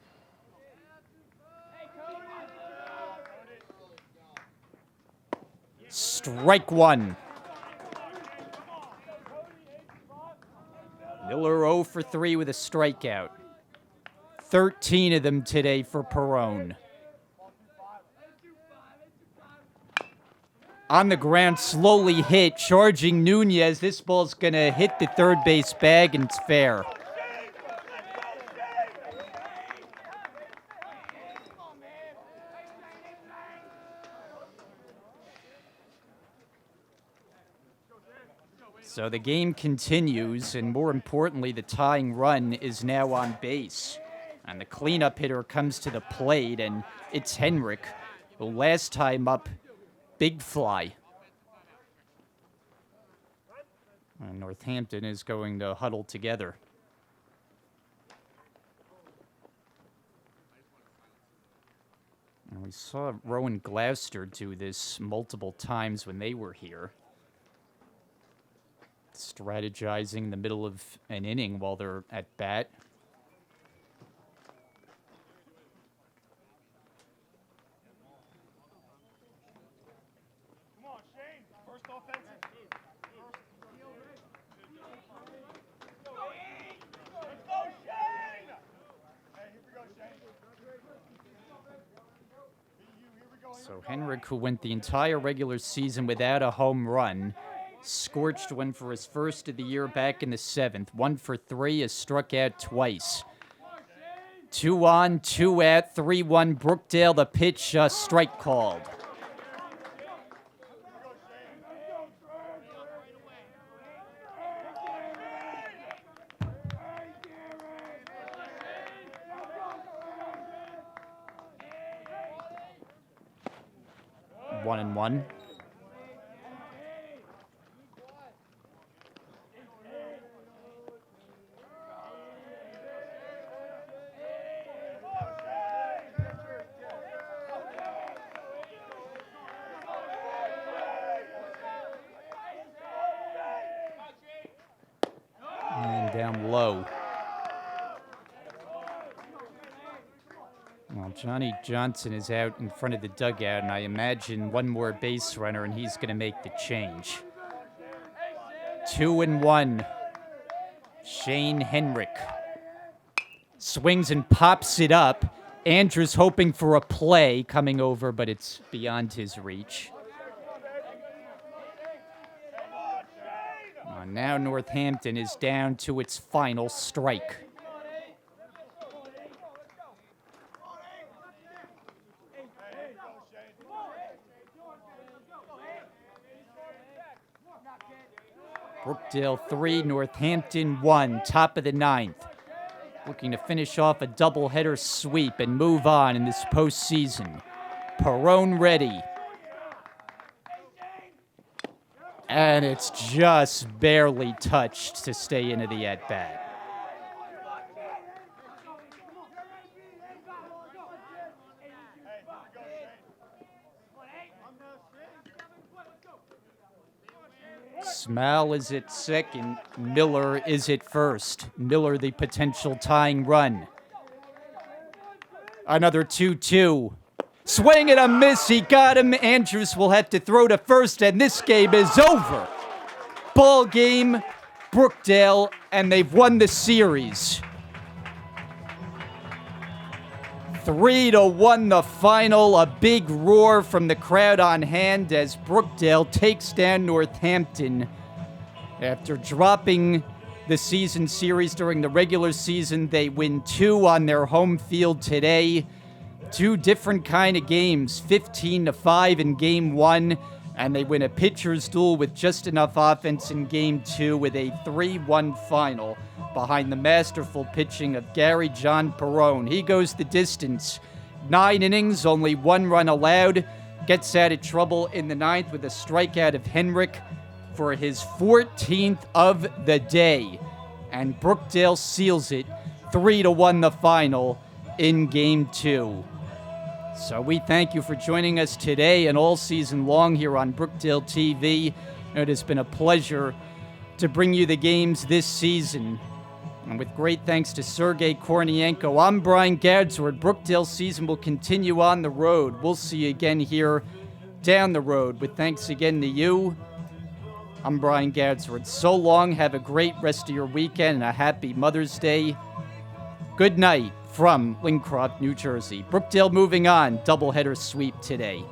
Strike 1. Miller 0 for 3 with a strikeout. 13 of them today for Perone. On the ground, slowly hit, charging Nunez. This ball's going to hit the third base bag, and it's fair. So the game continues, and more importantly, the tying run is now on base. And the cleanup hitter comes to the plate, and it's Henrik, who last time up, big fly. And Northampton is going to huddle together. And we saw Rowan Gloucester do this multiple times when they were here. Strategizing in the middle of an inning while they're at bat. Come on, Shane. First offensive. Let's go, Shane! Hey, here we go, Shane. So Henrik, who went the entire regular season without a home run, scorched one for his first of the year back in the 7th. 1 for 3, has struck out twice. 2 on, 2 out, 3-1 Brookdale. The pitch, strike called. One and one. And down low. Well, Johnny Johnson is out in front of the dugout, and I imagine one more base runner, and he's going to make the change. 2-1. Shane Henrik swings and pops it up. Andrews hoping for a play coming over, but it's beyond his reach. Now Northampton is down to its final strike. Brookdale 3, Northampton 1, top of the 9th. Looking to finish off a doubleheader sweep and move on in this postseason. Perone ready. And it's just barely touched to stay into the at-bat. Small is at second. Miller is at first. Miller, the potential tying run. Another 2-2. Swing and a miss. He got him. Andrews will have to throw to first, and this game is over. Ball game, Brookdale, and they've won the series. 3-1 the final. A big roar from the crowd on hand as Brookdale takes down Northampton. After dropping the season series during the regular season, they win 2 on their home field today. 2 different kind of games, 15-5 in game 1, and they win a pitcher's duel with just enough offense in game 2 with a 3-1 final behind the masterful pitching of Gary John Perone. He goes the distance. 9 innings, only 1 run allowed. Gets out of trouble in the 9th with a strikeout of Henrik for his 14th of the day. And Brookdale seals it 3-1 the final in game 2. So we thank you for joining us today and all season long here on Brookdale TV. It has been a pleasure to bring you the games this season. And with great thanks to Sergei Kornienko, I'm Brian Gadsward. Brookdale season will continue on the road. We'll see you again here down the road. With thanks again to you, I'm Brian Gadsward. So long, have a great rest of your weekend and a happy Mother's Day. Good night from Lincroft, New Jersey. Brookdale moving on, doubleheader sweep today.